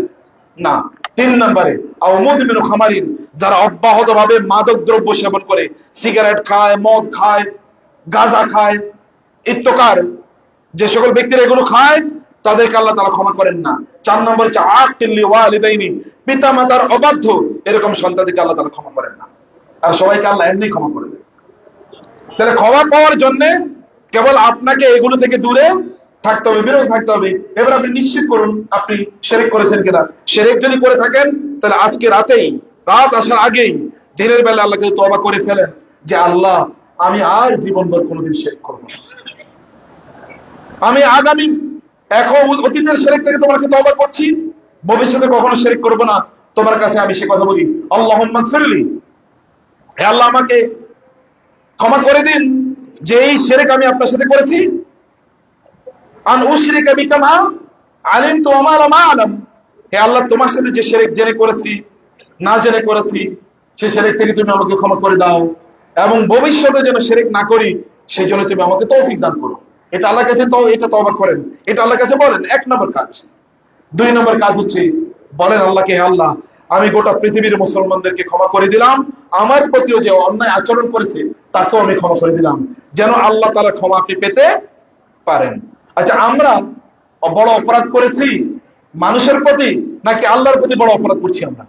না। 3 নম্বরে আও মুদমিনু খামারিন, যারা অব্যাহতভাবে মাদক দ্রব্য সেবন করে, সিগারেট খায়, মদ খায়, গাঁজা খায় ইত্তকার, যে সকল ব্যক্তিরা এগুলো খায় তাদেরকে আল্লাহ তাআলা ক্ষমা করেন না। 4 নম্বর হচ্ছে আকিল লিল ওয়ালিদাইনি, পিতা মাতার অবাধ্য এরকম সন্তানদেরকে আল্লাহ তাআলা ক্ষমা করেন না। আর সবাইকে আল্লাহ এমনি ক্ষমা করে দেন। তাহলে ক্ষমা পাওয়ার জন্য কেবল আপনাকে এগুলো থেকে দূরে থাকতে হবে, বিরত থাকতে হবে। এবার আপনি নিশ্চিত করুন আপনি শিরক করেছেন কিনা। শিরক যদি করে থাকেন তাহলে আজকে রাতেই, রাত আসার আগেই দিনের বেলা আল্লাহকে তওবা করে ফেলেন যে আল্লাহ আমি আর জীবনভর কোনোদিন শিরক করব না, আমি আগামী এখন অতীতের শিরক থেকে তোমার কাছে তওবা করছি, ভবিষ্যতে কখনো শিরক করব না। তোমার কাছে আমি সে কথা বলি, আল্লাহুম্মা গফিরলি, হে আল্লাহ আমাকে ক্ষমা করে দিন যে এই শিরক আমি আপনার সাথে করেছি। আন উশরিকা বিকা মা আলিমতু ওয়া মা লাম আ'লাম, হে আল্লাহ তোমার সাথে যে শিরক জেনে করেছি না জেনে করেছি সেই শিরক থেকে তুমি আমাকে ক্ষমা করে দাও, এবং ভবিষ্যতে যেন শিরক না করি সেই জন্য তুমি আমাকে তৌফিক দান করো। এটা আল্লাহর কাছে তো এটা তওবা করেন, এটা আল্লাহর কাছে বলেন 1 নম্বর কাজ। 2 নম্বর কাজ হচ্ছে বলেন আল্লাহকে, হে আল্লাহ আমি গোটা পৃথিবীর মুসলমানদেরকে ক্ষমা করে দিলাম, আমার প্রতিও যে অন্যায় আচরণ করেছে তাকেও আমি ক্ষমা করে দিলাম, যেন আল্লাহ তাআলা ক্ষমা আপনি পেতে পারেন। আচ্ছা, আমরা বড় অপরাধ করেছি মানুষের প্রতি নাকি আল্লাহর প্রতি বড় অপরাধ করছি? আমরা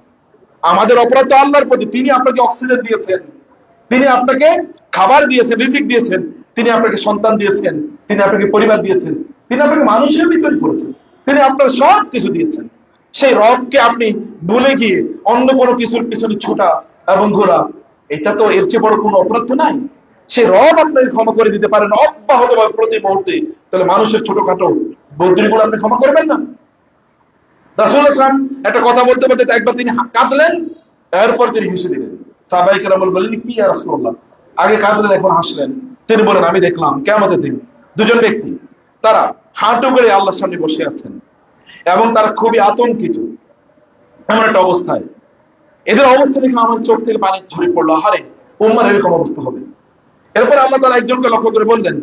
আমাদের অপরাধ তো আল্লাহর প্রতি। তিনি আপনাকে অক্সিজেন দিয়েছেন, তিনি আপনাকে খাবার দিয়েছেন, রিজিক দিয়েছেন, তিনি আপনাকে সন্তান দিয়েছেন, তিনি আপনাকে পরিবার দিয়েছেন, তিনি আপনাকে মানুষের ভিতরে করেছেন, তিনি আপনার সব কিছু দিয়েছেন। সেই রবকে আপনি ভুলে গিয়ে অন্য কোনো কিছুর পিছনে ছোটা এবং ঘোরা, এটা তো এর চেয়ে বড় কোনো অপরাধ তো নাই। সেই রব আপনাকে ক্ষমা করে দিতে পারেন অব্যাহতভাবে প্রতি মুহূর্তে, তাহলে মানুষের ছোটখাটো বৌদ্ধগুলো আপনি ক্ষমা করবেন না? রাসূলুল্লাহ সাল্লাল্লাহু আলাইহি ওয়াসাল্লাম একটা কথা বলতে বলতে একবার তিনি কাঁদলেন, এরপর তিনি হেসে দিলেন। সাহাবায়ে কেরাম বললেন, কি ইয়া রাসূলুল্লাহ, আগে কাঁদলেন এখন হাসলেন? তিনি বলেন, আমি দেখলাম কিয়ামতের দিন 2 জন ব্যক্তি তারা হাঁটু করে আল্লাহর সামনে বসে আছেন এবং তারা খুবই আতঙ্কিত এমন একটা অবস্থায়। এদের অবস্থা দেখে আমার চোখ থেকে পানি ঝরে পড়লো, হারে উম্মার এরকম অবস্থা হবে। এরপর আল্লাহ তাআলা একজনকে লক্ষ্য করে বললেন,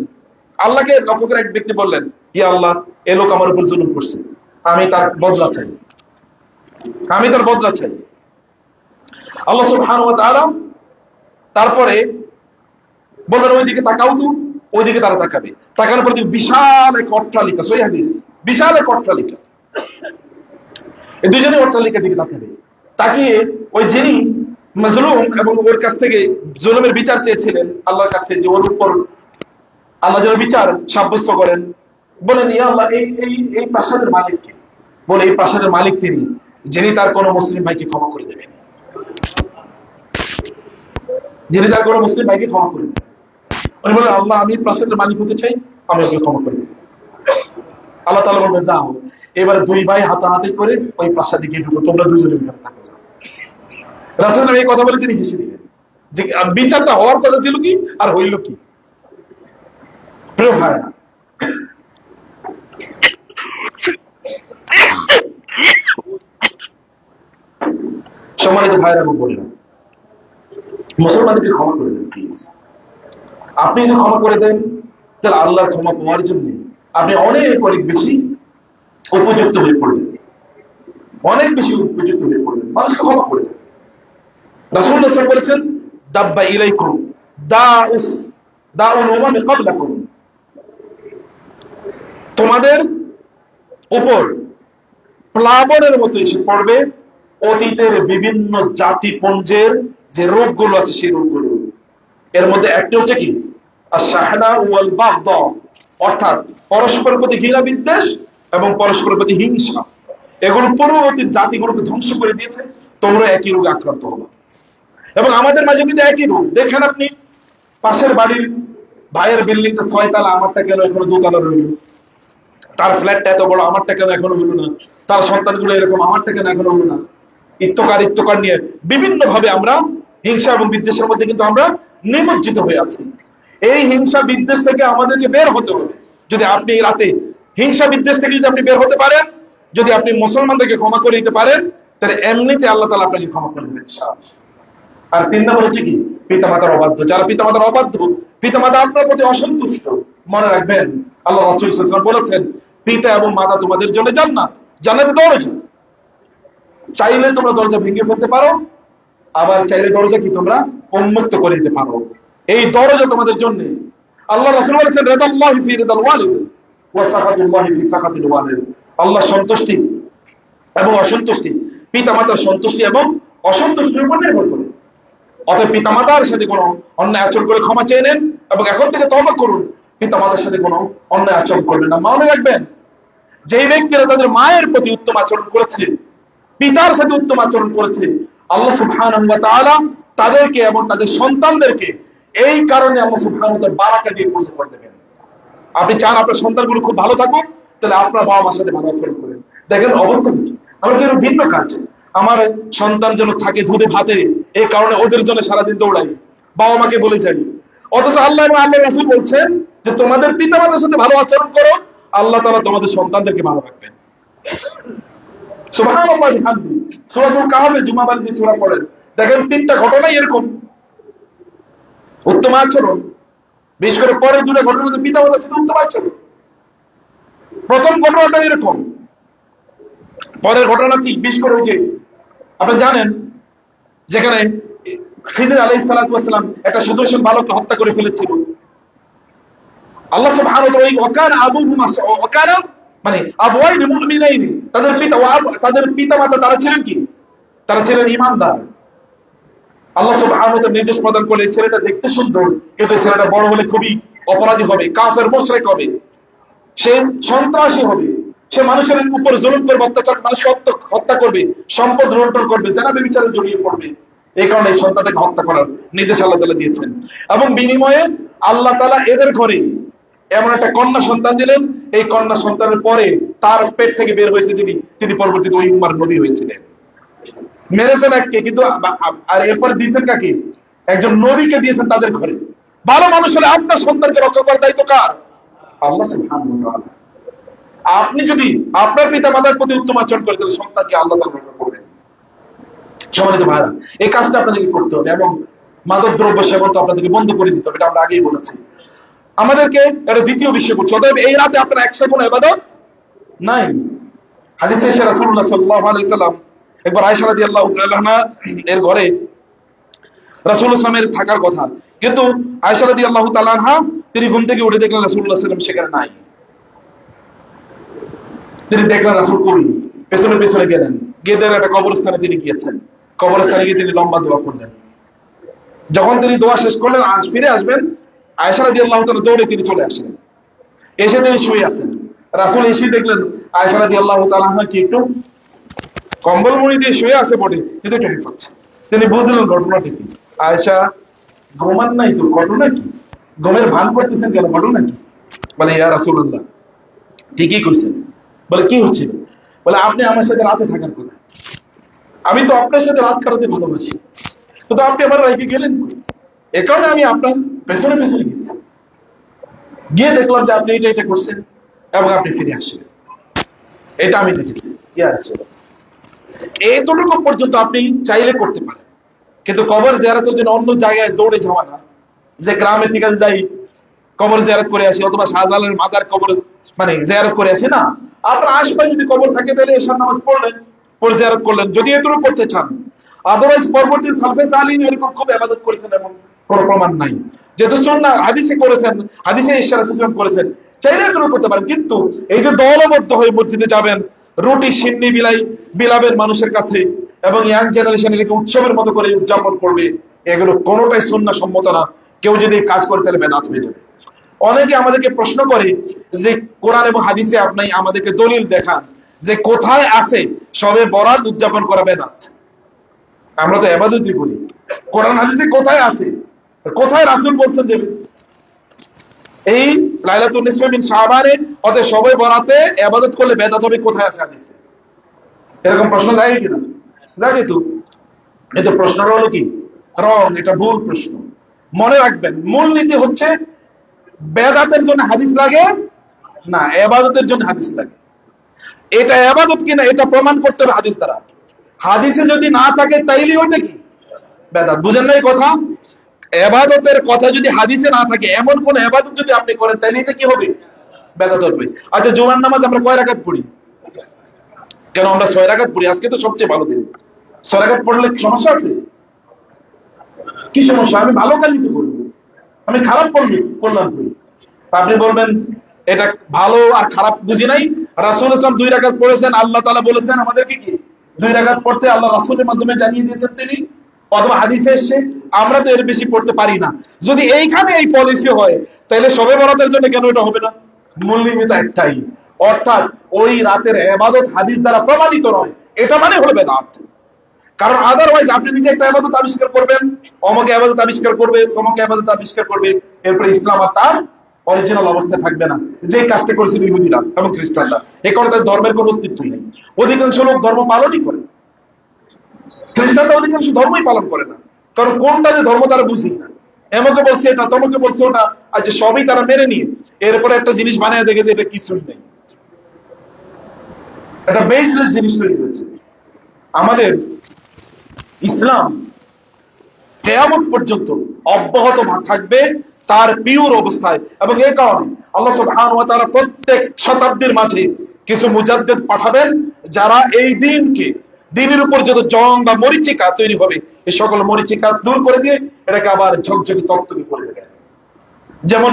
আল্লাহকে লক্ষ্য করে এক ব্যক্তি বললেন, ইয়া আল্লাহ এ লোক আমার উপর জুলুম করছে, আমি তার বদলা চাই, আমি তার বদলা চাই। আল্লাহ সুবহানাহু ওয়া তাআলা তারপরে বললেন, ওইদিকে তাকাও। তো ওইদিকে তারা তাকাবে, তাকানোর পর বিশাল এক অট্টালিকা, সহিহ হাদিস, বিশাল এক অট্টালিকা। এই দুজনে অট্টালিকার দিকে তাকাবে, তাকিয়ে ওই যিনি মাজলুম এবং ওর কাছ থেকে জুলুমের বিচার চেয়েছিলেন আল্লাহর কাছে, যে ওর উপর আল্লাহ যেন বিচার সাব্যস্ত করেন, বলেন, ইয়া আল্লাহ এই প্রাসাদের মালিক কে? বলে, এই প্রাসাদের মালিক তিনি, যিনি তার কোনো মুসলিম ভাইকে ক্ষমা করে দেবেন। যিনি তার কোনো মুসলিম ভাইকে ক্ষমা করে দিন। উনি বলেন, আল্লাহ আমি প্রাসাদের মালিক হতে চাই, আমি ওকে ক্ষমা করে দিই। আল্লাহ তাআলা বলবেন, যাও এবার দুই ভাই হাতাহাতি করে ওই প্রাসাদে গিয়ে ঢুকো, তোমরা দুজনে ভিতরে থাকো। রাসূল এই কথা বলে তিনি হেসে দিলেন যে বিচারটা হওয়ার কথা ছিল কি আর হইল কি। প্রিয় ভাইরা, সম্মানিত ভাইরা এবং বোনেরা, মুসলমানদেরকে ক্ষমা করে দেন প্লিজ। আপনি যদি ক্ষমা করে দেন তাহলে আল্লাহর ক্ষমা পাওয়ার জন্য আপনি অনেক বেশি উপযুক্ত হয়ে পড়বেন, অনেক বেশি উপযুক্ত হয়ে পড়বেন। মানুষকে ক্ষমা করে দেন। রাসূলুল্লাহ সাল্লাল্লাহু আলাইহি ওয়াসাল্লাম বলেছেন, দাব্বা ইলাইকুম দাউল উমামি ক্বাবলাকুম, তোমাদের উপর প্লাবনের মতো এসে পড়বে অতীতের বিভিন্ন জাতিপুঞ্জের যে রোগগুলো আছে সেই রোগগুলো। এর মধ্যে একটা হচ্ছে কি, আশ-শাহনা ওয়াল বাগদা, অর্থাৎ পরস্পরের প্রতি ঘৃণা বিদ্বেষ এবং পরস্পরের প্রতি হিংসা। এগুলো পূর্ববর্তী জাতিগুলোকে ধ্বংস করে দিয়েছে। তোমরা একই রোগে আক্রান্ত হলো। এবং আমাদের মাঝে কিন্তু একই রোগ। দেখেন আপনি, পাশের বাড়ির ভাইয়ের বিল্ডিংটা 6 তলা, আমারটা কেন এখনো 2 তলা রইল? তার ফ্ল্যাটটা এত বড়, আমারটা কেন এখনো হলো না? তার সন্তানগুলো এরকম, আমারটা কেন এখনো হলো না? ইত্যকার নিয়ে বিভিন্ন ভাবে আমরা হিংসা এবং বিদ্বেষের মধ্যে কিন্তু আমরা নিমজ্জিত হয়ে আছি। এই হিংসা বিদ্বেষ থেকে আমাদেরকে বের হতে হবে। যদি আপনি এই রাতে হিংসা বিদ্বেষ থেকে যদি আপনি বের হতে পারেন, যদি আপনি মুসলমানদেরকে ক্ষমা করে দিতে পারেন, তাহলে এমনিতে আল্লাহ তাআলা আপনাকে ক্ষমা করে দেবেন। আর 3 নম্বর হচ্ছে কি, পিতামাতার অবাধ্য। যারা পিতামাতার অবাধ্য, পিতামাতা আপনার প্রতি অসন্তুষ্ট, মনে রাখবেন আল্লাহ রাসূল সাল্লাল্লাহু আলাইহি ওয়াসাল্লাম বলেছেন, পিতা এবং মাতা তোমাদের জন্য জান্নাত, জান্নাতের দরজা। চাইলে তোমরা দরজা ভেঙে ফেলতে পারো, আবার চাইলে দরজা কি তোমরা উন্মুক্ত করে দিতে পারো। এই দরজা তোমাদের জন্য। আল্লাহ রাসূল বলেছেন, রিদাল্লাহি ফি রিদাল ওয়ালিদ ওয়া সাখাতুল্লাহি ফি সাখাতিল ওয়ালিদ। আল্লাহর সন্তুষ্টি এবং অসন্তুষ্টি পিতামাতার সন্তুষ্টি এবং অসন্তুষ্টির উপর নির্ভর করে। অতএব পিতামাতার সাথে কোনো অন্যায় আচরণ করে ক্ষমা চেয়ে নেন এবং এখন থেকে তওবা করুন, পিতামাতার সাথে কোনো অন্যায় আচরণ করবেন না। মনে রাখবেন, যেই ব্যক্তিরা তাদের মায়ের প্রতি উত্তম আচরণ করেছে, পিতার সাথে উত্তম আচরণ করেছে, আল্লাহ সুবহানাহু ওয়া তাআলা তাদেরকে এবং তাদের সন্তানদেরকে এই কারণে আল্লাহ সুবহানাহু ওয়া তাআলা বারাকা দিয়ে পূর্ণ করে দেবেন। আপনি চান আপনার সন্তানগুলো খুব ভালো থাকুক, তাহলে আপনার বাবা মার সাথে ভালো আচরণ করেন। দেখেন অবস্থা কি, আমরা কি ভিন্ন কাজ। আমার সন্তান যেন থাকে দুধে ভাতে, এই কারণে ওদের জন্য সারাদিন দৌড়াই, বাবা মাকে বলে যাই। অথচ আল্লাহ এবং আল্লাহর রাসূল বলছেন যে তোমাদের পিতামাতার সাথে ভালো আচরণ করো, আল্লাহ তাআলা তোমাদের সন্তানদেরকে ভালো রাখবেন। সুবহানাল্লাহ বিহামদি। সূরাতুল কাহফে জুমাবার যে সূরা পড়েন, দেখেন 3টা ঘটনাই এরকম উত্তম আচরণ। বিশেষ করে পরের 2টা ঘটনার মধ্যে পিতামাতার সাথে উত্তম আচরণ। প্রথম ঘটনাটা এরকম, পরের ঘটনা কি? বিশেষ করে যে আপনারা জানেন, যেখানে খিদির আলাইহিস সালাতু ওয়াস সালাম একটা সুদর্শন বালককে হত্যা করে ফেলেছিল। আল্লাহ সুবহানাহু ওয়া তাআলা এই ওয়াকানা আবুহুমা ওয়াকানা মানে আবওয়াইনি মুমিনাইনি, তাদের পিতামাতা তারা ছিলেন কি? তারা ছিলেন ঈমানদার। আল্লাহ সুবহানাহু ওয়া তাআলা নির্দেশ প্রদান করলেন, ছেলেটা দেখতে সুন্দর, কিন্তু ছেলেটা বড় হলে খুবই অপরাধী হবে, কাফের মুশরিক হবে, সে সন্ত্রাসী হবে, সে মানুষের উপর জুলুম করবে, অত্যাচার, মানুষকে হত্যা করবে, সম্পদ লুণ্ঠন করবে, জানা ব্যভিচারে জড়িয়ে পড়বে। এই কারণে এই সন্তানটাকে হত্যা করার নির্দেশ আল্লাহ তাআলা দিয়েছেন। এবং বিনিময়ে আল্লাহ তাআলা এদের ঘরে এমন একটা কন্যা সন্তান দিলেন, এই কন্যা সন্তানের পরে তার পেট থেকে বের হয়েছে তিনি পরবর্তীতে ওই উম্মার নবী হয়েছিলেন। মেরেছেন এককে, কিন্তু আর এরপর দিয়েছেন কাকে? একজন নবীকে দিয়েছেন তাদের ঘরে। ভালো মানুষ হলে আপনার সন্তানকে রক্ষা করার দায়িত্ব কার? আল্লাহ সুবহানাহু ওয়া তাআলা। আপনি যদি আপনার পিতা মাতার প্রতি উত্তম আচরণ করেন, তাহলে সন্তানকে আল্লাহ তাআলা রক্ষা করবেন। সম্মানিত ভাইরা, এই কাজটা আপনাদেরকে করতে হবে এবং মাদক দ্রব্য সেবন তো আপনাদেরকে বন্ধ করে দিতে হবে, এটা আমরা আগেই বলেছি। আমাদেরকে এটা দ্বিতীয় বিষয় করছে। অতএব এই রাতে আপনার একসাথে কোনো ইবাদত নাই। হাদিসে এসে রাসূলুল্লাহ সাল্লাল্লাহু আলাইহি সাল্লাম একবার আয়েশা রাদিয়াল্লাহু তাআলা আনহা এর ঘরে রাসূলুল্লাহ সাল্লামের থাকার কথা, কিন্তু আয়েশা রাদিয়াল্লাহু তাআলা আনহা তিনি ঘুম থেকে উঠে দেখলেন রাসূলুল্লাহ সাল্লাল্লাহু আলাইহি ওয়াসাল্লাম সেখানে নাই। তিনি দেখলেন রাসূল কই, পেছনে গেলেন, গিয়ে দেখলেন একটা কবরস্থানে তিনি গিয়েছেন। কবরস্থানে গিয়ে তিনি লম্বা দোয়া করলেন। যখন তিনি দোয়া শেষ করলেন, ফিরে আসবেন, আয়েশা রাদিয়াল্লাহু তাআলা দৌড়ে তিনি চলে আসলেন। এসে তিনি শুয়ে আছেন। রাসূল এসে দেখলেন আয়েশা রাদিয়াল্লাহু তাআলা কি একটু কম্বল মুড়ি দিয়ে শুয়ে আছে বটে, কিন্তু একটু হেফাচ্ছে। তিনি বুঝলেন ঘটনাটি কি। আয়েশা ঘুমান নাই তো, ঘটনা কি? ঘুমের ভান করতেছেন কেন, ঘটনা কি? বলে ইয়া রাসূলুল্লাহ, ঠিকই কইছেন। বলে কি হচ্ছিল? বলে আপনি আমার সাথে রাতে থাকার কথা, আমি তো আপনার সাথে রাত কাটাতে ভালোবাসি, তো আপনি আমার রেখে গেলেন। এ কারণে আমি আপনার পেছনে পেছনে গেছি, গিয়ে দেখলাম যে আপনি এটা এটা করছেন এবং আপনি ফিরে আসলেন। এটা আমি দেখেছি। ইয়া রাসূলুল্লাহ, এইটুকু পর্যন্ত আপনি চাইলে করতে পারেন, কিন্তু কবর জিয়ারতের জন্য অন্য জায়গায় দৌড়ে যাওয়া না, যে গ্রামে ঠিক আছে যাই কবর জিয়ারত করে আসি, অথবা শাহজালালের মাজার কবর মানে জিয়ারত করে আসি না। আপনার আশেপাশে যদি কবর থাকে তাহলে এশার নামাজ পড়লেন, পরে জিয়ারত করলেন, যদি এতটুকু করতে চান। আদারওয়াইজ পরবর্তী সালফে সালিহিন এরকম খুব ইবাদত করেছেন এমন কোনো প্রমাণ নাই। যেহেতু সুন্নাহ হাদিসে করেছেন, হাদিসে ইশারা সুফিয়ান করেছেন, চাইলে এতটুকু করতে পারেন। কিন্তু এই যে দলবদ্ধ হয়ে মসজিদে যাবেন, রুটি সিন্নি বিলাবেন মানুষের কাছে, এবং ইয়াং জেনারেশন এটাকে উৎসবের মতো করে উদযাপন করবে, এগুলো কোনোটাই সুন্নাহ সম্মত না। কেউ যদি এই কাজ করে তাহলে বেদাত হয়ে যাবে। অনেকে আমাদেরকে প্রশ্ন করে যে কোরআন এবং হাদিসে আপনি আমাদেরকে দলিল দেখান যে কোথায় আছে সবে বরাত উদযাপন করা বেদাত। আমরা তো ইবাদতই করি, কোরআন হাদিসে কোথায় আছে? কোথায় রাসূল বলছেন যে এই লাইলাতুন নিসফে মিন শাবানে অতে সবে বরাতে ইবাদত করলে বেদাত হবে? কোথায় আছে হাদিসে? এরকম প্রশ্ন যায় কিনা? জাগে তো। এই তো প্রশ্নটা হলো কি রং, এটা ভুল প্রশ্ন। মনে রাখবেন মূলনীতি হচ্ছে বেদাতের জন্য হাদিস লাগে না, ইবাদতের জন্য হাদিস লাগে। এটা ইবাদত কিনা এটা প্রমাণ করতে হবে হাদিস দ্বারা। হাদিসে যদি না থাকে তাইলে ওইটা কি বেদাত। বুঝেন না এই কথা? ইবাদতের কথা যদি হাদিসে না থাকে, এমন কোন ইবাদত যদি আপনি করেন তাহলে এটা কি হবে? বেদাত হবে। আচ্ছা, জুমার নামাজ আমরা কয় রাকাত পড়ি? কেন আমরা 6 রাকাত পড়ি? আজকে তো সবচেয়ে ভালো দিন। 6 রাকাত পড়লে কি সমস্যা আছে? কি সমস্যা? আমি ভালো কাজই তো করবো, আমি খারাপ করলাম করি। আপনি বলবেন এটা ভালো আর খারাপ বুঝি নাই। রাসূল ইসলাম 2 রাকাত পড়েছেন, আল্লাহ তাআলা বলেছেন আমাদেরকে কি 2 রাকাত পড়তে, আল্লাহ রাসূলের মাধ্যমে জানিয়ে দিয়েছেন তিনি, অথবা হাদিসে এসেছে। আমরা তো এর বেশি পড়তে পারি না। যদি এইখানে এই পলিসি হয় তাহলে শবে বরাতের জন্য কেন এটা হবে না? মূলনীতি তো একটাই, অর্থাৎ ওই রাতের ইবাদত হাদিস দ্বারা প্রমাণিত নয়, এটা মানে হলো বেদাত। কারণ আদারওয়াইজ আপনি নিজে একটা ইবাদত আবিষ্কার করবেন, অমুক ইবাদত আবিষ্কার করবে, তমুক ইবাদত আবিষ্কার করবে, এরপরে ইসলাম আর তার অরিজিনাল অবস্থায় থাকবে না। যে কাজটা করেছিল ইহুদিরা এবং খ্রিস্টানরা, এই কারণে তাদের ধর্মের কোনো অস্তিত্বই নেই। অধিকাংশ লোক ধর্ম পালনই করে, খ্রিস্টানরা অধিকাংশ ধর্মই পালন করে না। কারণ কোনটা যে ধর্ম তারা বুঝি না, এমকে বলছে এটা, তমকে বলছে ওটা, আচ্ছা সবই তারা মেনে নিয়ে এরপরে একটা জিনিস বানিয়ে দেখে যে এটা কিছুই নেই, এটা বেসলেস জিনিস তৈরি হয়েছে। আমাদের ইসলাম কিয়ামত পর্যন্ত অব্যাহত থাকবে তার পিওর অবস্থায়, এবং এই কারণে আল্লাহ সুবহানাহু ওয়া তাআলা প্রত্যেক শতাব্দীর মাঝে কিছু মুজাদ্দিদ পাঠাবেন, যারা এই দিনের উপর যত জং বা মরিচিকা তৈরি হবে, এই সকল মরিচিকা দূর করে দিয়ে এটাকে আবার ঝকঝকে তকতকে করে দেবে। যেমন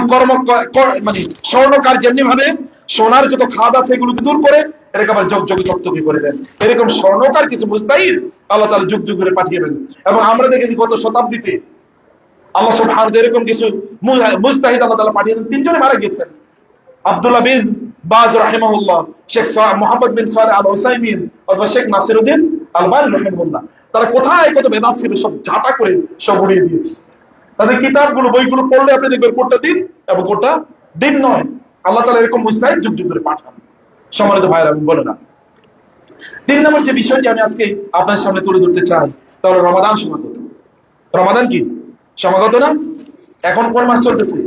মানে স্বর্ণকার যেমনি ভাবে সোনার যত খাদ আছে এগুলোকে দূর করে এটাকে আবার ঝকঝকে তকতকে করে দেন, এরকম স্বর্ণকার কিছু মুস্তাহিদ আল্লাহ তাআলা যুগ যুগ ধরে পাঠিয়ে দেন। এবং আমরা দেখেছি গত শতাব্দীতে আল্লাহ সুবহানাহু ওয়া তাআলা এরকম কিছু মুস্তাহিদ আল্লাহ তাআলা পাঠিয়ে দেন। 3 জনে মারা গেছেন, আব্দুল্লাহ বিন বাজ রাহিমাহুল্লাহ, শেখ মুহাম্মদ বিন সালেহ আল উসাইমিন, অথবা শেখ নাসিরউদ্দিন আলবানী রাহিমাহুল্লাহ। তারা কোথায় কত বেদাত ছিল সব ঝাঁটা করে সব উড়িয়ে দিয়েছে। তাদের কিতাবগুলো বইগুলো পড়লে আপনি দেখবেন কোনটা দিন এবং কোনটা দিন নয়। আল্লাহ তাআলা এরকম মুস্তাহিদ যুগ যুগ ধরে পাঠান। সম্মানিত ভাইরা, আমি বলে না 3 নম্বর যে বিষয়টি আমি আজকে আপনার সামনে তুলে ধরতে চাই, তাহলে রমাদান সমাগত। রমাদান কি সমাগত না? এখন কোন মাস চলতেছে?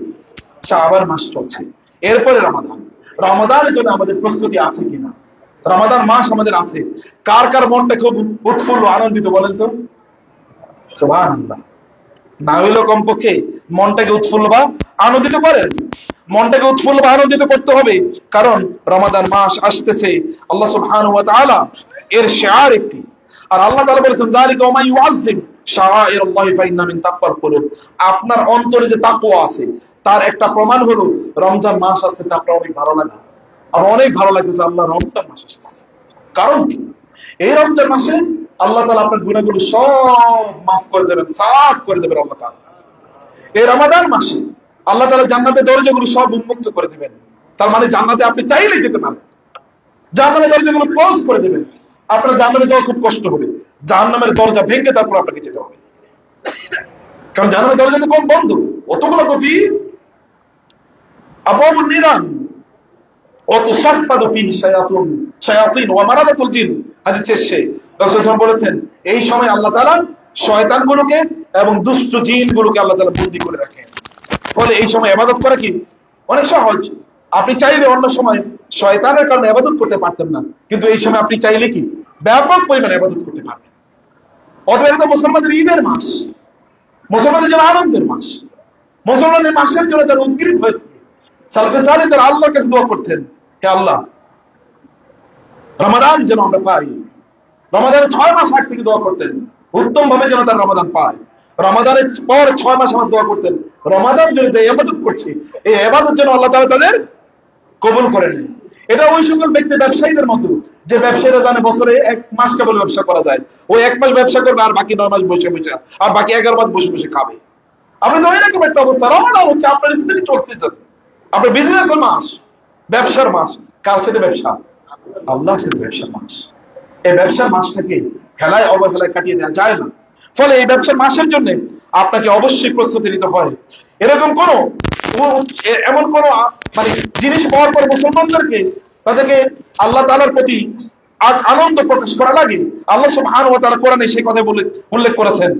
শাবান মাস চলছে, এরপরে রমাদান। রমাদানের জন্য আমাদের প্রস্তুতি আছে কিনা? রমাদান মাস আমাদের আছে। কার কার মনটা খুব উৎফুল্ল আনন্দিত বলেন তো? সুবহানাল্লাহ। না হইলেও কমপক্ষে মনটাকে উৎফুল্ল বা আনন্দিত করেন। মনটাকে উৎফুল্ল বা আনন্দিত করতে হবে, কারণ রমাদান মাস আসতেছে। আল্লাহ সুবহানাহু ওয়া তাআলা এর শিআর একটি, আর আল্লাহ তাআলা বলেছেন যালিকা ওয়া মান ইউআযযিম শাআইরাল্লাহি ফাইন্না মিন তাকওয়াল কুলুব। আপনার অন্তরে যে তাকওয়া আছে তার একটা প্রমাণ হলো রমজান মাস আসতেছে। আপনার অনেক ভালো লাগে, আমার অনেক ভালো লাগতেছে আল্লাহ রমজান মাস আসতেছে। কারণ কি? এই রমজান মাসে আল্লাহ তাআলা আপনার গুনাহগুলো সব মাফ করে দেবেন, সাফ করে দেবেন আল্লাহ তাআলা। এই রমাদান মাসে আল্লাহ তাআলা জান্নাতের দরজাগুলো সব উন্মুক্ত করে দেবেন। তার মানে জান্নাতে আপনি চাইলেই যেতে পারেন। জাহান্নামের দরজাগুলো ক্লোজ করে দেবেন। আপনার জাহান্নামে যাওয়া খুব কষ্ট হবে, জাহান্নামের দরজা ভেঙে তারপর আপনাকে যেতে হবে। কারণ জাহান্নামের দরজা তো কোন বন্ধ, অতগুলো কফি আবওয়াবুন নিরান অত সাফাদু ফিহি শায়াতিন ওয়া মারাদাতুল জিন। হাদিস শেষে রাসূল সাল্লাল্লাহু আলাইহি ওয়াসাল্লাম বলেছেন, এই সময় আল্লাহ তাআলা শয়তানগুলোকে এবং দুষ্ট জিনগুলোকে আল্লাহ তাআলা বন্দী করে রাখেন। ফলে এই সময় ইবাদত করা কি অনেক সহজ। আপনি চাইলে অন্য সময় শয়তানের কারণে ইবাদত করতে পারতেন না, কিন্তু এই সময় আপনি চাইলে কি ব্যাপক পরিমাণে ইবাদত করতে পারবেন। অতএব এটা মুসলমানদের ঈদের মাস, মুসলমানদের জন্য আনন্দের মাস। মুসলমানের মাসের জন্য তারা উদ্গ্রীব হয়ে সালফে সালেহ তারা আল্লাহর কাছে দোয়া করতেন, হে আল্লাহ রমাদান যেন আমরা পাই। রমাদানের 6 মাস আগ থেকে দোয়া করতেন উত্তম ভাবে যেন তারা রমাদান পায়। রমাদানের পর 6 মাস আমার দোয়া করতেন রমাদান যদি যে ইবাদত করছে এই ইবাদত যেন আল্লাহ তাআলা তাদের কবুল করে নেন। এটা ওই সকল ব্যক্তি ব্যবসায়ীদের মতো যে ব্যবসায়ীরা জানে বছরে 1 মাস কেবল ব্যবসা করা যায়, ওই 1 মাস ব্যবসা করবে আর বাকি 9 মাস বসে বসে, আর বাকি 11 মাস বসে বসে খাবে। আপনি তো এরকম একটা অবস্থা। রমাদান হচ্ছে আপনার স্পিরিচুয়াল সিজন, আপনার বিজনেসের মাস, ব্যবসার মাস। কার সাথে ব্যবসা? আল্লাহর সাথে ব্যবসার মাস। এই ব্যবসার মাসটাকে খেলায় অবহেলায় কাটিয়ে দেওয়া যায় না। ফলে এই ব্যবসার মাসের জন্য আপনাকে অবশ্যই প্রস্তুতি নিতে হয়। এরকম এমন কোন মানে জিনিস পাওয়ার পর মুসলমানদেরকে তাদেরকে আল্লাহ তাআলার প্রতি আনন্দ প্রকাশ করা লাগে। আল্লাহ সুবহানাহু ওয়া তাআলা কোরআনে সেই কথা উল্লেখ করেছেন,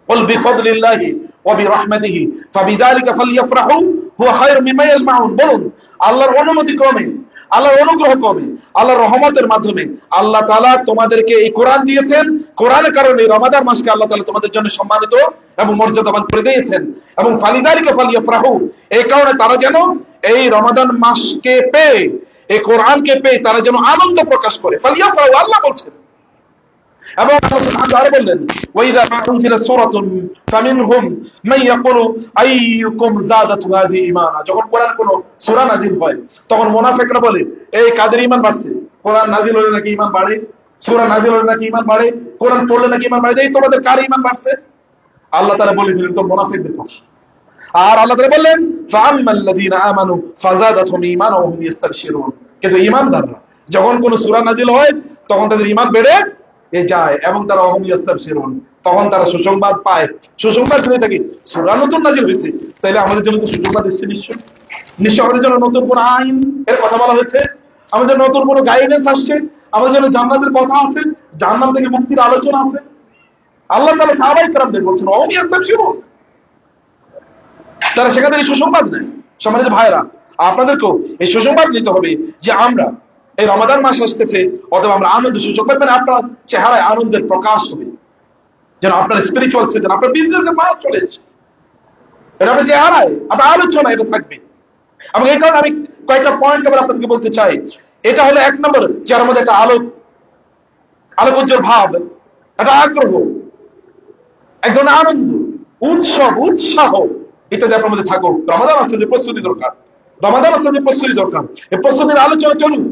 কুল বিফাদলিল্লাহি ওয়া বিরহমাতিহি ফাবিযালিকা ফালইফরাহু হুয়া খায়রুম মিম্মা ইয়াজমাউন। বলুন আল্লাহর অনুমতি ক্রমে, আল্লাহর অনুগ্রহ ক্রমে, আল্লাহর রহমতের মাধ্যমে আল্লাহ তাআলা তোমাদেরকে এই কোরআন দিয়েছেন। কোরআনের কারণে রমাদান মাসকে আল্লাহ তাআলা তোমাদের জন্য সম্মানিত এবং মর্যাদাবান করে দিয়েছেন। এবং ফালিযালিকা ফালইফরাহু, এই কারণে তারা যেন এই রমাদান মাসকে পেয়ে, এই কোরআনকে পেয়ে তারা যেন আনন্দ প্রকাশ করে। ফালইফরাহু আল্লাহ বলছেন। এবং আল্লাহ সুবহানাহু ওয়া তাআলা বললেন, ওয়াইযা উনজিলাত সূরাতুন ফামিনহুম মান ইয়াকুলু আইয়ুকুম যাদাতু হাযিহি ঈমানা। যখন কোরআন কোন সূরা নাযিল হয় তখন মুনাফিকরা বলে, এই কাদের ঈমান বাড়ছে? কোরআন নাযিল হলে নাকি ঈমান বাড়ে, সূরা নাযিল হলে নাকি ঈমান বাড়ে, কোরআন পড়লে নাকি ঈমান বাড়ে। এই তোমাদের কার ঈমান বাড়ছে? আল্লাহ তাআলা বলে দিলেন তো মুনাফিকদের কথা। আর আল্লাহ তাআলা বললেন, ফাআম্মাল্লাযীনা আমানু ফাযাদাতহুম ঈমানান ওয়া হুম ইস্তাবশিরুন। কিন্তু ঈমানদাররা যখন কোন সূরা নাযিল হয় তখন তাদের ঈমান বেড়ে যায় এবং তারা ওয়া হুম ইস্তাবশিরুন, তখন তারা সুসংবাদ পায়। সুসংবাদ পেয়ে থাকে সূরা নতুন নাযিল হয়েছে, তাইলে আমাদের জন্য তো সুসংবাদ এসেছে। নিশ্চয় আমাদের জন্য নতুন কোন আইন এর কথা বলা হয়েছে, আমাদের জন্য নতুন কোন গাইডেন্স আসছে, আমাদের জন্য জান্নাতের কথা আছে, জাহান্নাম থেকে মুক্তির আলোচনা আছে। আল্লাহ তাআলা সাহাবায়ে কেরামদের বলছেন ওয়া হুম ইস্তাবশিরুন, তারা সেখান থেকে সুসংবাদ নেয়। সম্মানিত ভাইরা, আপনাদেরকেও এই সুসংবাদ নিতে হবে যে আমরা এই রমাদান মাস আসতেছে, অথবা আমরা আনন্দ সুসংবাদ, মানে আপনার চেহারায় আনন্দের প্রকাশ হবে, যেন আপনার স্পিরিচুয়াল সিজন, আপনার বিজনেসের মাস চলে এসেছে, এটা আপনার চেহারায়, আপনার আলোচনা এটা থাকবে। এবং এই কারণে আমি কয়েকটা পয়েন্ট আবার আপনাদেরকে বলতে চাই। এটা হলো 1 নম্বর, যার মধ্যে একটা আলোক উজ্জ্বল ভাব, একটা আগ্রহ, এক ধরনের আনন্দ, উৎসাহ ইত্যাদি আপনার মধ্যে থাকুক। রমাদান আসছে যে প্রস্তুতি দরকার, রমাদান আসছে যে প্রস্তুতি দরকার, এই প্রস্তুতির আলোচনা চলুন,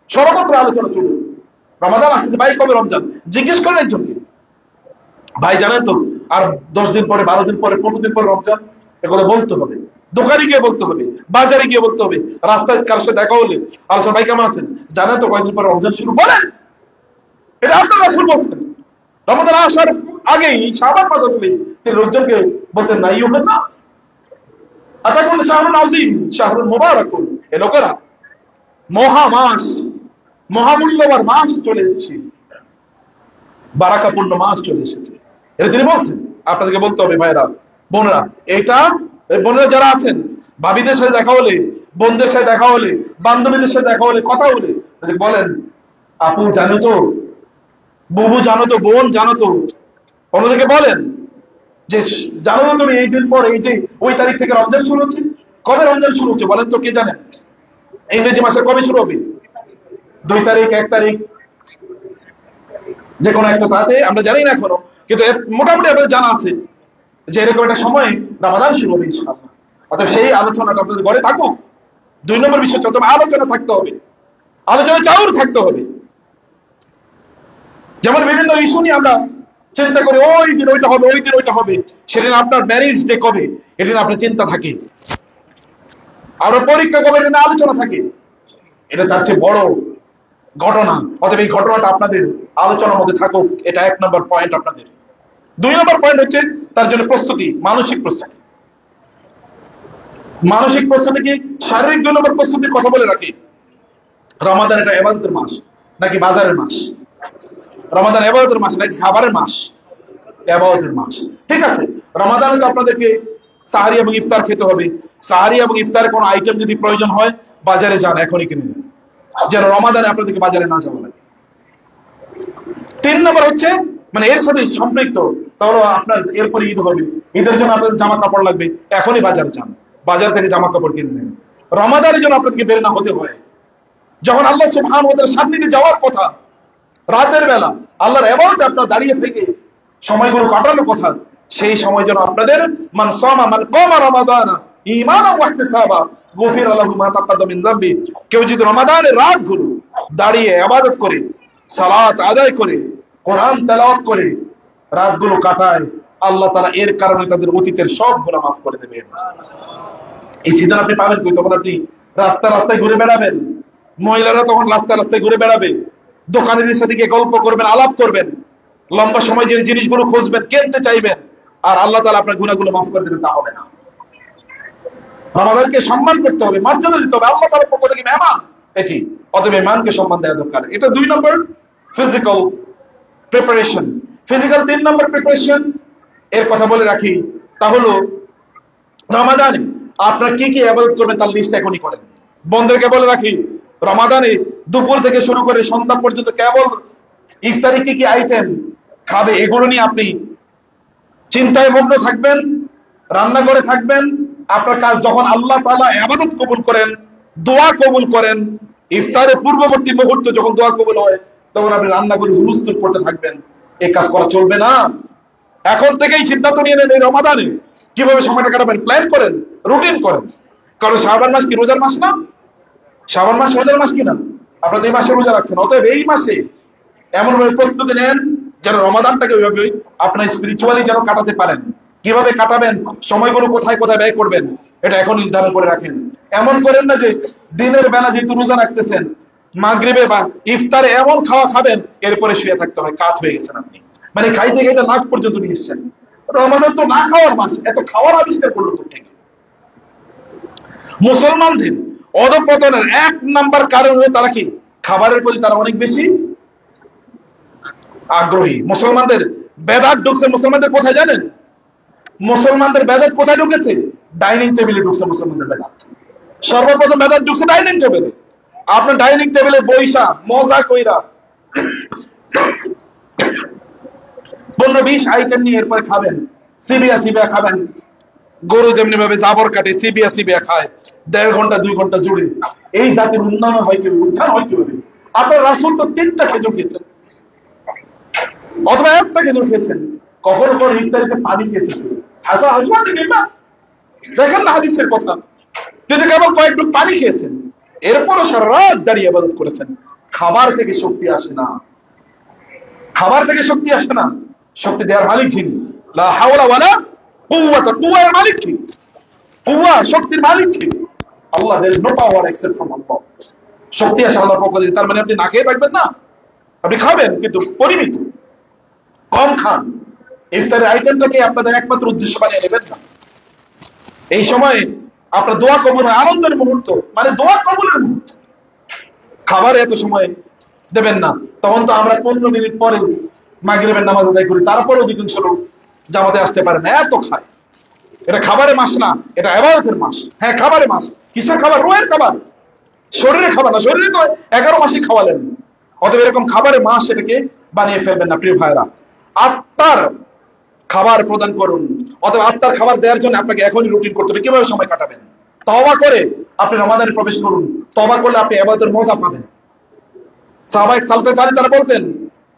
সর্বত্র আলোচনা চলুন। রমাদান আসছে, ভাই কবে রমজান? জিজ্ঞেস করেন একজনকে, ভাই জানেন তো আর 10 দিন পরে, 12 দিন পরে, 15 দিন পরে রমজান। এগুলো বলতে হবে, দোকানে গিয়ে বলতে হবে, বাজারে গিয়ে বলতে হবে, রাস্তায় কারোর সাথে দেখা হলে আলোচনা, ভাই কেমন আছেন? জানেন তো কয়েকদিন পরে রমজান শুরু, বলেন। এটা আপনার রাসূল বলতেন। রমাদান আসার আগেই শাবান মাস আসলে তিনি লোকজনকে বলতেন, না ইউহান নাস আতাকুম শাহরুন আযীম শাহরুন মুবারাকুন। এই লোকেরা, মহা মাস, মহামূল্যবান মাস চলে এসেছে, বারাকাপূর্ণ মাস চলে এসেছে। এটা তিনি বলছেন। আপনাদেরকে বলতে হবে ভাইরা, বোনেরা, এটা বোনেরা যারা আছেন, ভাবিদের সাথে দেখা হলে, বোনদের সাথে দেখা হলে, বান্ধবীদের সাথে দেখা হলে, কথা হলে বলেন, আপু জানো তো, বুবু জানো তো, বোন জানো তো। অন্যদিকে বলেন যে, জানো তো তুমি এই দিন পর, এই যে ওই তারিখ থেকে রমজান শুরু হচ্ছে। কবে রমজান শুরু হচ্ছে বলেন তো, কে জানেন? ইংরেজি মাসের কবে শুরু হবে? 2 তারিখ, 1 তারিখ, যে কোনো একটা তাতে, আমরা জানি না এখনো, কিন্তু মোটামুটি আপনাদের জানা আছে যে এরকম একটা সময় রমাদান শুরু হবে ইনশাআল্লাহ। অর্থাৎ সেই আলোচনাটা আপনাদের ঘরে থাকুক। 2 নম্বর বিষয় হচ্ছে আলোচনা থাকতে হবে, আলোচনা চাউর থাকতে হবে। যেমন বিভিন্ন ইস্যু নিয়ে আমরা চিন্তা করি, ওই দিন ওইটা হবে, ওই দিন ওইটা হবে। সেদিন আপনার ম্যারেজ ডে কবে, এদিন আপনার চিন্তা থাকে। আপনার পরীক্ষা কবে, এটা আলোচনা থাকে। এটা তার চেয়ে বড় ঘটনা। অতএব এই ঘটনাটা আপনাদের আলোচনার মধ্যে থাকুক। এটা 1 নম্বর পয়েন্ট আপনাদের। 2 নম্বর পয়েন্ট হচ্ছে তার জন্য প্রস্তুতি, মানসিক প্রস্তুতি। মানসিক প্রস্তুতি কি? শারীরিক 2 নম্বর প্রস্তুতির কথা বলে রাখি। রমাদান এটা ইবাদতের মাস নাকি বাজারের মাস? রমাদান ইবাদতের মাস নাকি খাবারের মাস? ইবাদতের মাস। ঠিক আছে, রমাদানে তো আপনাদেরকে সাহারি এবং ইফতার খেতে হবে। সাহারি এবং ইফতারের কোনো আইটেম যদি প্রয়োজন হয় বাজারে যান, এখনই কিনে নেন, যেন রমাদানে আপনাদেরকে বাজারে না যাওয়া লাগে। 3 নম্বর হচ্ছে মানে এর সাথে সম্পৃক্ত, তাহলে আপনার এরপরে ঈদ হবে, ঈদের জন্য আপনাদের জামা কাপড় লাগবে, এখনই বাজারে যান, বাজার থেকে জামা কাপড় কিনে নেন। রমাদানের জন্য আপনাদেরকে বের না হতে হয়। যখন আল্লাহ সুবহানাহু ওয়া তাআলার সান্নিধ্যে যাওয়ার কথা, রাতের বেলা আল্লাহর ইবাদতে আপনার দাঁড়িয়ে থেকে সময়গুলো কাটানোর কথা, সেই সময় যেন আপনাদের মান সামা মান কামা রমাদানা ঈমানান ওয়া ইহতিসাবা গুফিরা লাহু মা তাকাদ্দামা মিন যামবি। কেউ যদি রমাদানের রাতগুলো দাঁড়িয়ে ইবাদত করে, সালাত আদায় করে, কোরআন তেলাওয়াত করে রাতগুলো কাটায়, আল্লাহ তাআলা এর কারণে তাদের অতীতের সব গুনাহ মাফ করে দেবেন। এই সিজন আপনি পাবেন কই? তখন আপনি রাস্তা রাস্তায় ঘুরে বেড়াবেন, মহিলারা তখন রাস্তা রাস্তায় ঘুরে বেড়াবে, দোকানিদের সাথে গিয়ে গল্প করবেন, আলাপ করবেন, লম্বা সময় যে জিনিসগুলো খুঁজবেন, কিনতে চাইবেন, আর আল্লাহ তাআলা আপনার গুনাহগুলো মাফ করে দেবেন, তা হবে না। রমাদানকে সম্মান করতে হবে, মর্যাদা দিতে হবে, আল্লাহ তাআলার পক্ষ থেকে মেহমান এটি, অতএব মেহমানকে সম্মান দেওয়া দরকার। এটা 2 নম্বর ফিজিক্যাল প্রিপারেশন। ফিজিক্যাল 3 নম্বর প্রিপারেশন এর কথা বলে রাখি, তা হলো রমাদানে আপনারা কি কি ইবাদত করবেন তার লিস্ট এখনই করেন। বন্ধুদেরকে বলে রাখি, রমাদানে দুপুর থেকে শুরু করে সন্ধ্যা পর্যন্ত কেবল ইফতারি কি কি আইটেম খাবে এগুলো নিয়ে আপনি চিন্তায় মগ্ন থাকবেন, রান্না করে থাকবেন। আপনার কাজ যখন আল্লাহ তাআলা ইবাদত কবুল করেন, দোয়া কবুল করেন, ইফতারের পূর্ববর্তী মুহূর্ত যখন দোয়া কবুল হয়, তখন আপনি রান্না করে হুলস্থুল করতে থাকবেন। এই কাজ করা চলবে না। এখন থেকেই সিদ্ধান্ত নিয়ে নেন এই রমাদানে কিভাবে সময়টা কাটাবেন, প্ল্যান করেন, রুটিন করেন। কারণ শাবান মাস কি রোজার মাস না? শাবান মাস রোজার মাস কিনা? আপনারা এই মাসে রোজা রাখছেন, অতএব এই মাসে এমন ভাবে প্রস্তুতি নেন যেন রমাদানটাকে ওইভাবে আপনার স্পিরিচুয়ালি যেন কাটাতে পারেন। কিভাবে কাটাবেন, সময়গুলো কোথায় কোথায় ব্যয় করবেন, এটা এখন নির্ধারণ করে রাখেন। এমন করেন না যে দিনের বেলা যেহেতু রোজা রাখতেছেন, মাগরিবে বা ইফতারে এমন খাওয়া খাবেন এরপরে শুয়ে থাকতে হয়, কাত হয়ে গেছেন আপনি, মানে খাইতে খাইতে নাক পর্যন্ত নিয়ে এসছেন। রমাদান তো না খাওয়ার মাস, এত খাওয়ার আবিষ্কার করলো তোর থেকে। মুসলমানদের অধঃপতনের 1 নাম্বার কারণ হলো তারা কি? খাবারের প্রতি তারা অনেক বেশি আগ্রহী। মুসলমানদের বেদাত ঢুকছে, মুসলমানদের কোথায় জানেন? মুসলমানদের বেদাত কোথায় ঢুকেছে? ডাইনিং টেবিলে ঢুকছে মুসলমানদের বেদাত। সর্বপ্রথম বেদাত ঢুকছে ডাইনিং টেবিলে। আপনার ডাইনিং টেবিলে বইসা মজা কইরা 15-20 আইটেম নিয়ে এরপরে খাবেন, সিবিয়া সিবিয়া খাবেন। গরু যেমনি ভাবে জাবর কাটে, সিবিয়া সিবিয়া খায় 1.5 ঘন্টা 2 ঘন্টা জুড়ে। এই জাতির উন্নয়ন হয় কি, উত্থান হয় কিভাবে? আপনার রাসূল তো 3টা খেজুর খেয়েছেন, অথবা 1টা খেজুর খেয়েছেন। কখনো কোন ইফতারিতে পানি খেয়েছেন? হাসা হাসা দেখেন না হাদিসের কথা, তিনি কেবল কয়েক ঢুক পানি খেয়েছেন, এরপরও সারা রাত দাঁড়িয়ে ইবাদত করেছেন। খাবার থেকে শক্তি আসে না, খাবার থেকে শক্তি আসে না। শক্তি দেওয়ার মালিক যিনি, লা হাওলা ওয়ালা কুওয়াতা, কুওয়ার মালিক কি? কুওয়া শক্তির মালিক কি? আল্লাহ। there is no power except from Allah। শক্তি আসে আল্লাহর পক্ষ থেকে। তার মানে আপনি না খেয়ে থাকবেন না, আপনি খাবেন কিন্তু পরিমিত, কম খান। ইফতারের আইটেমটাকে আপনাদের একমাত্র উদ্দেশ্য বানিয়ে নেবেন না। এই সময় আপনার দোয়া কবুল হয়, আনন্দের মুহূর্ত, মানে দোয়া কবুলের মুহূর্ত। খাবারে এত সময় দেবেন না। তখন তো আমরা 15 মিনিট পরে মাগরিবের নামাজ আদায় করি, তারপরে অধিকাংশ লোক জামাতে আসতে পারে না, এত খায়। এটা খাবারের মাস না, এটা ইবাদতের মাস। হ্যাঁ খাবারের মাস। কিসের খাবার? রুহের খাবার, শরীরের খাবার না। শরীরে তো 11 মাসই খাওয়ালেন, অতএব এরকম খাবারের মাস এটাকে বানিয়ে ফেলবেন না। প্রিয় ভাইরা, আত্মার খাবার প্রদান করুন। অথবা আত্মার খাবার দেওয়ার জন্য আপনাকে এখনই রুটিন করতে হবে কিভাবে সময় কাটাবেন। তওবা করে আপনি রমাদানে প্রবেশ করুন। তওবা করলে আপনি ইবাদতের মজা পাবেন। সাহাবায়ে সালফে সালি তারা বলতেন,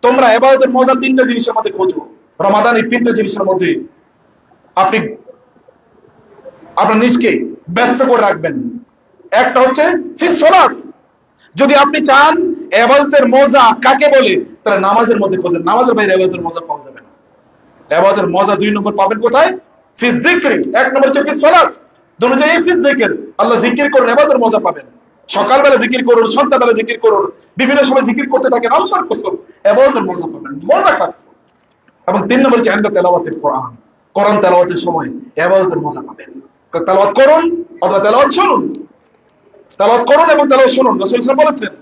তোমরা ইবাদতের মজা 3টা জিনিসের মধ্যে খোঁজো। রমাদান এই 3টা জিনিসের মধ্যে আপনি আপনার নিজকে ব্যস্ত করে রাখবেন। একটা হচ্ছে ফিস সালাত। যদি আপনি চান ইবাদতের মজা কাকে বলে, তাহলে নামাজের মধ্যে খোঁজেন। নামাজের বাইরে ইবাদতের মজা পাওয়া যাবে না। ইবাদতের মজা 2 নম্বর পাবেন কোথায়? ফিস যিকরি। 1 নম্বর হচ্ছে ফিস সালাত, দুটো জায়গায় ফিস যিকির। আল্লাহ জিকির করুন, ইবাদতের মজা পাবেন। সকালবেলা জিকির করুন, সন্ধ্যাবেলা জিকির করুন, বিভিন্ন সময় জিকির করতে থাকেন, আল্লাহর কসম ইবাদতের মজা পাবেন, মজা পাবেন। এবং 3 নম্বর হচ্ছে ইনদা তিলাওয়াতিল কোরআন। কোরআন তেলাওয়াতের সময় ইবাদতের মজা পাবেন। তেলাওয়াত করুন অথবা তেলাওয়াত শুনুন, তেলাওয়াত করুন এবং তেলাওয়াত শুনুন। রাসূল সাল্লাল্লাহু আলাইহি ওয়াসাল্লাম বলেছেন,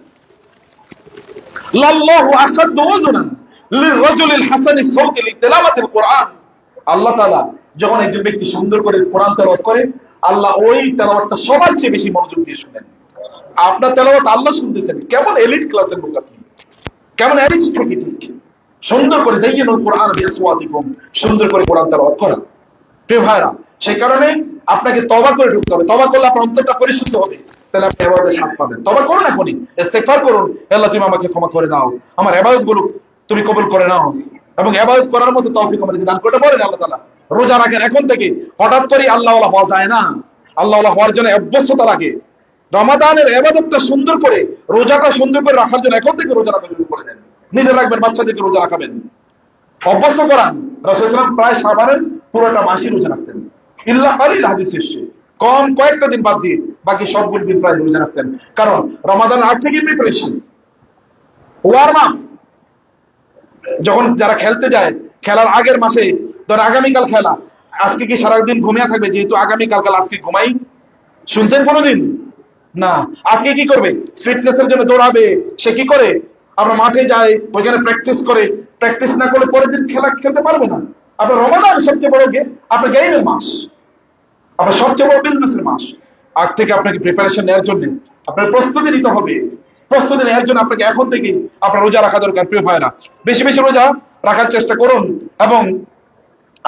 লাল্লাহু আশাদ্দু ওয়াজনান লিররাজুলিল হাসানি সাওতি লিতিলাওয়াতিল কুরআন। আল্লাহ তাআলা যখন একজন ব্যক্তি সুন্দর করে কোরআন তেলাওয়াত করে, আল্লাহ ওই তেলাওয়াতটা সবার চেয়ে বেশি মনোযোগ দিয়ে শুনেন। আপনার তেলাওয়াত আল্লাহ শুনতেছেন, কেমন এলিট ক্লাসের লোক আপনি, কেমন অ্যারিস্টোক্রেটিক। সুন্দর করে যাইয়িনুল কুরআন বিআসওয়াতিকুম, সুন্দর করে কোরআন তেলাওয়াত করা। প্রিয় ভাইরা, সেই কারণে আপনাকে তওবা করে ঢুকতে হবে। তওবা করলে আপনার অন্তরটা পরিশুদ্ধ হবে, তাহলে আপনি ইবাদতের স্বাদ পাবেন। তওবা করুন, এখনই ইস্তিগফার করুন, আল্লাহ তুমি আমাকে ক্ষমা করে দাও, আমার ইবাদতগুলো তুমি কবুল করে নাও এবং ইবাদত করার মতো তৌফিক আমাদেরকে দান করতে বলেন আল্লাহ তাআলা। রোজা রাখেন এখন থেকে, হঠাৎ করে আল্লাহ ওয়ালা হওয়া যায় না। আল্লাহ ওয়ালা হওয়ার জন্য অভ্যস্ততা লাগে। রমাদানের ইবাদতটা সুন্দর করে, রোজাটা সুন্দর করে রাখার জন্য এখন থেকে রোজা রাখা শুরু করে দেন। নিজে রাখবেন, বাচ্চাদেরকে রোজা রাখাবেন, অভ্যস্ত করান। রাসূল সাল্লাল্লাহু আলাইহি ওয়াসাল্লাম প্রায় শাবানের পুরোটা মাসই রোজা রাখতেন, ইল্লা কালিল হাদিস এসেছে কম কয়েকটা দিন বাদ দিয়ে বাকি সবগুলো দিন প্রায় রোজা রাখতেন। কারণ রমাদান আগ থেকে প্রিপারেশন, ওয়ার্ম আপ। যখন যারা খেলতে যায়, খেলার আগের মাসে, ধর আগামীকাল খেলা, আজকে কি সারাদিন ঘুমিয়ে থাকবে যেহেতু আগামীকাল আজকে ঘুমাই? শুনছেন কোনোদিন? না। আজকে কি করবে? ফিটনেসের জন্য দৌড়াবে। সে কি করে? আমরা মাঠে যাই, ওইখানে প্র্যাকটিস করে, প্র্যাকটিস না করলে পরের দিন খেলা খেলতে পারবে না। আপনার রমাদান সবচেয়ে বড় আপনার গেমের মাস, আপনার সবচেয়ে বড় বিজনেসের মাস। আগ থেকে আপনাকে প্রিপারেশন নেওয়ার জন্য আপনার প্রস্তুতি নিতে হবে। প্রস্তুতি নেওয়ার জন্য আপনাকে এখন থেকে আপনার রোজা রাখা দরকার। প্রিয় ভাইরা, বেশি বেশি রোজা রাখার চেষ্টা করুন এবং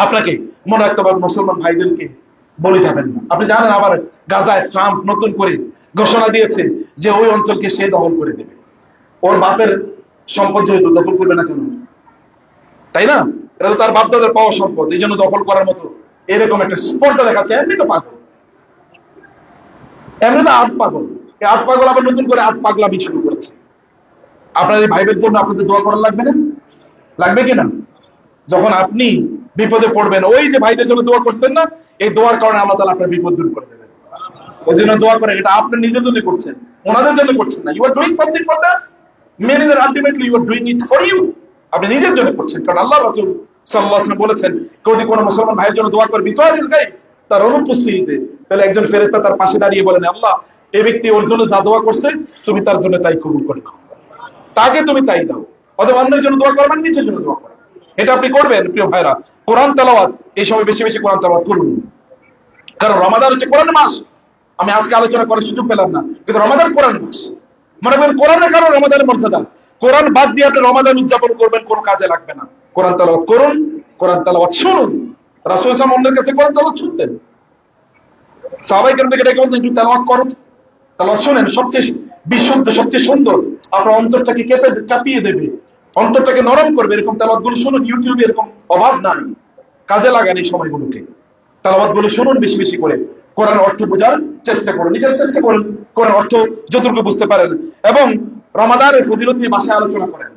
আপনাকে মনে রাখতে হবে মুসলমান ভাইদেরকে বলে যাবেন না। আপনি জানেন আবার গাজায় ট্রাম্প নতুন করে ঘোষণা দিয়েছে যে ওই অঞ্চলকে সে দখল করে দেবে। ওর বাপের সম্পদ যেহেতু, দখল করবে না কেন? তাই না? এটা তো তার বাপদাদের পাওয়া সম্পদ, এই জন্য দখল করার মতো এরকম একটা স্পর্ধা দেখাচ্ছে। এমনি তো পাগল, এমনি তো আট পাগল। এই আট পাগল আবার নতুন করে আট পাগলামি শুরু করেছে। আপনার এই ভাইদের জন্য আপনাদের দোয়া করা লাগবে না? লাগবে কিনা? যখন আপনি বিপদে পড়বেন, ওই যে ভাইদের জন্য দোয়া করছেন না, এই দোয়ার কারণে আল্লাহ তাআলা আপনার বিপদ দূর করে দেবেন। ওই জন্য দোয়া করেন, এটা আপনি নিজের জন্য করছেন, ওনাদের জন্য করছেন না। You are doing something for them, many that ultimately you are doing it for you. আপনি নিজের জন্য করছেন। কারণ আল্লাহ রাসূল সাল্লাল্লাহু আলাইহি ওয়াসাল্লাম বলেছেন, কেউ যদি কোনো মুসলমান ভাইয়ের জন্য দোয়া করে বিতওয়ারিল গায়ব, তার অনুপস্থিতিতে, তাহলে একজন ফেরেশতা তার পাশে দাঁড়িয়ে বলেন, আল্লাহ এই ব্যক্তি ওর জন্য যা দোয়া করছে তুমি তার জন্য তাই কবুল করে নাও, তাকে তুমি তাই দাও। অথবা অন্যের জন্য দোয়া করবেন, নিজের জন্য দোয়া করেন। এটা আপনি করবেন। প্রিয় ভাইরা, কোরআন তেলাওয়াত এই সময় বেশি বেশি কোরআন তেলাওয়াত করুন। কারণ রমাদান হচ্ছে কোরআন মাস। আমি আজকে আলোচনা করার সুযোগ পেলাম না, কিন্তু রমাদান কোরআন মাস। মনে করেন কোরআনের কারণে রমাদানের মর্যাদা। কোরআন বাদ দিয়ে আপনি রমাদান উদযাপন করবেন, কোনো কাজে লাগবে না। কোরআন তেলাওয়াত করুন, কোরআন তেলাওয়াত শুনুন। রাসূল সাল্লাল্লাহু আলাইহি ওয়াসাল্লাম অন্যের কাছে কোরআন তেলাওয়াত শুনতেন। সাহাবায়ে কেরাম থেকে ডেকে বলতেন, একটু তেলাওয়াত করো, তেলাওয়াত শুনেন। সবচেয়ে বিশুদ্ধ, সবচেয়ে সুন্দর, আপনার অন্তরটাকে কাঁপিয়ে দেবে, অন্তরটাকে নরম করবে এরকম তেলাওয়াত গুলো শুনুন। ইউটিউবে এরকম অভাব নাই, কাজে লাগান এই সময়গুলোকে। তেলাওয়াত গুলো শুনুন বেশি বেশি করে। কোরআন অর্থ বোঝার চেষ্টা করুন, নিজের চেষ্টা করুন কোরআন অর্থ যতটুকু বুঝতে পারেন। এবং রমাদানের ফজিলত নিয়ে বাসায় আলোচনা করেন।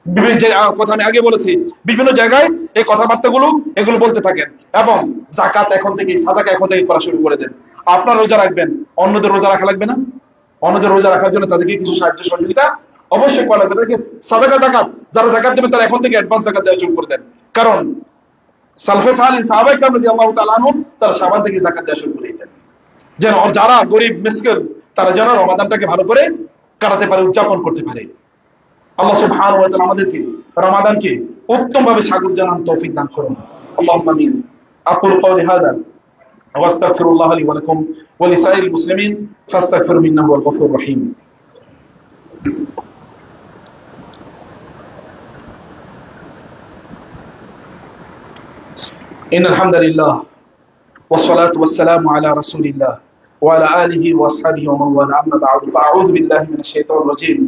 বিভিন্ন যে কথা আমি আগে বলেছি, বিভিন্ন জায়গায় এই কথাবার্তাগুলো এগুলো বলতে থাকেন। এবং যাকাত এখন থেকে, সাদাকা এখন থেকে করা শুরু করে দেন। আপনার রোজা রাখবেন, অন্যদের রোজা রাখা লাগবে না? অন্যদের রোজা রাখার জন্য তাদেরকে কিছু সাহায্য সহযোগিতা অবশ্যই করা লাগবে। তাদেরকে সাদাকা যাকাত, যারা যাকাত দেবেন তারা এখন থেকে অ্যাডভান্স যাকাত দেওয়া শুরু করে দেন। কারণ সালফে সালিহিন সাহাবায়ে কেরাম রাদিয়াল্লাহু তাআলা আনহুম তারা শাবান থেকে যাকাত দেওয়া শুরু করে দিতেন, যেন যারা গরিব মিসকিন তারা যেন রমাদানটাকে ভালো করে কাটাতে পারে, উদযাপন করতে পারে। আল্লাহ সুবহানাহু ওয়া তাআলা আমাদেরকে রমাদানকে উত্তমভাবে স্বাগত জানান তৌফিক দান করুন। আল্লাহুম্মা আমিন। আকুলু কওলি হাযা ওয়া আস্তাগফিরুল্লাহ লি ওয়া লাকুম ওয়া লিসাইরিল মুসলিমিন ফাস্তাগফিরুহু ইন্নাহু হুয়াল গফুরুর রহিম। إن الحمد لله والصلاة والسلام على رسول الله وعلى آله وأصحابه ومن والاه، أما بعد، فأعوذ بالله من الشيطان الرجيم.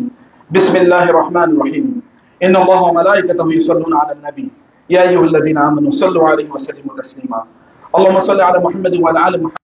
بسم الله الرحمن الرحيم. إن الله وملائكته يصلون على النبي يا أيها الذين آمنوا صلوا عليه وسلموا تسليما. اللهم صل على محمد وعلى آل محمد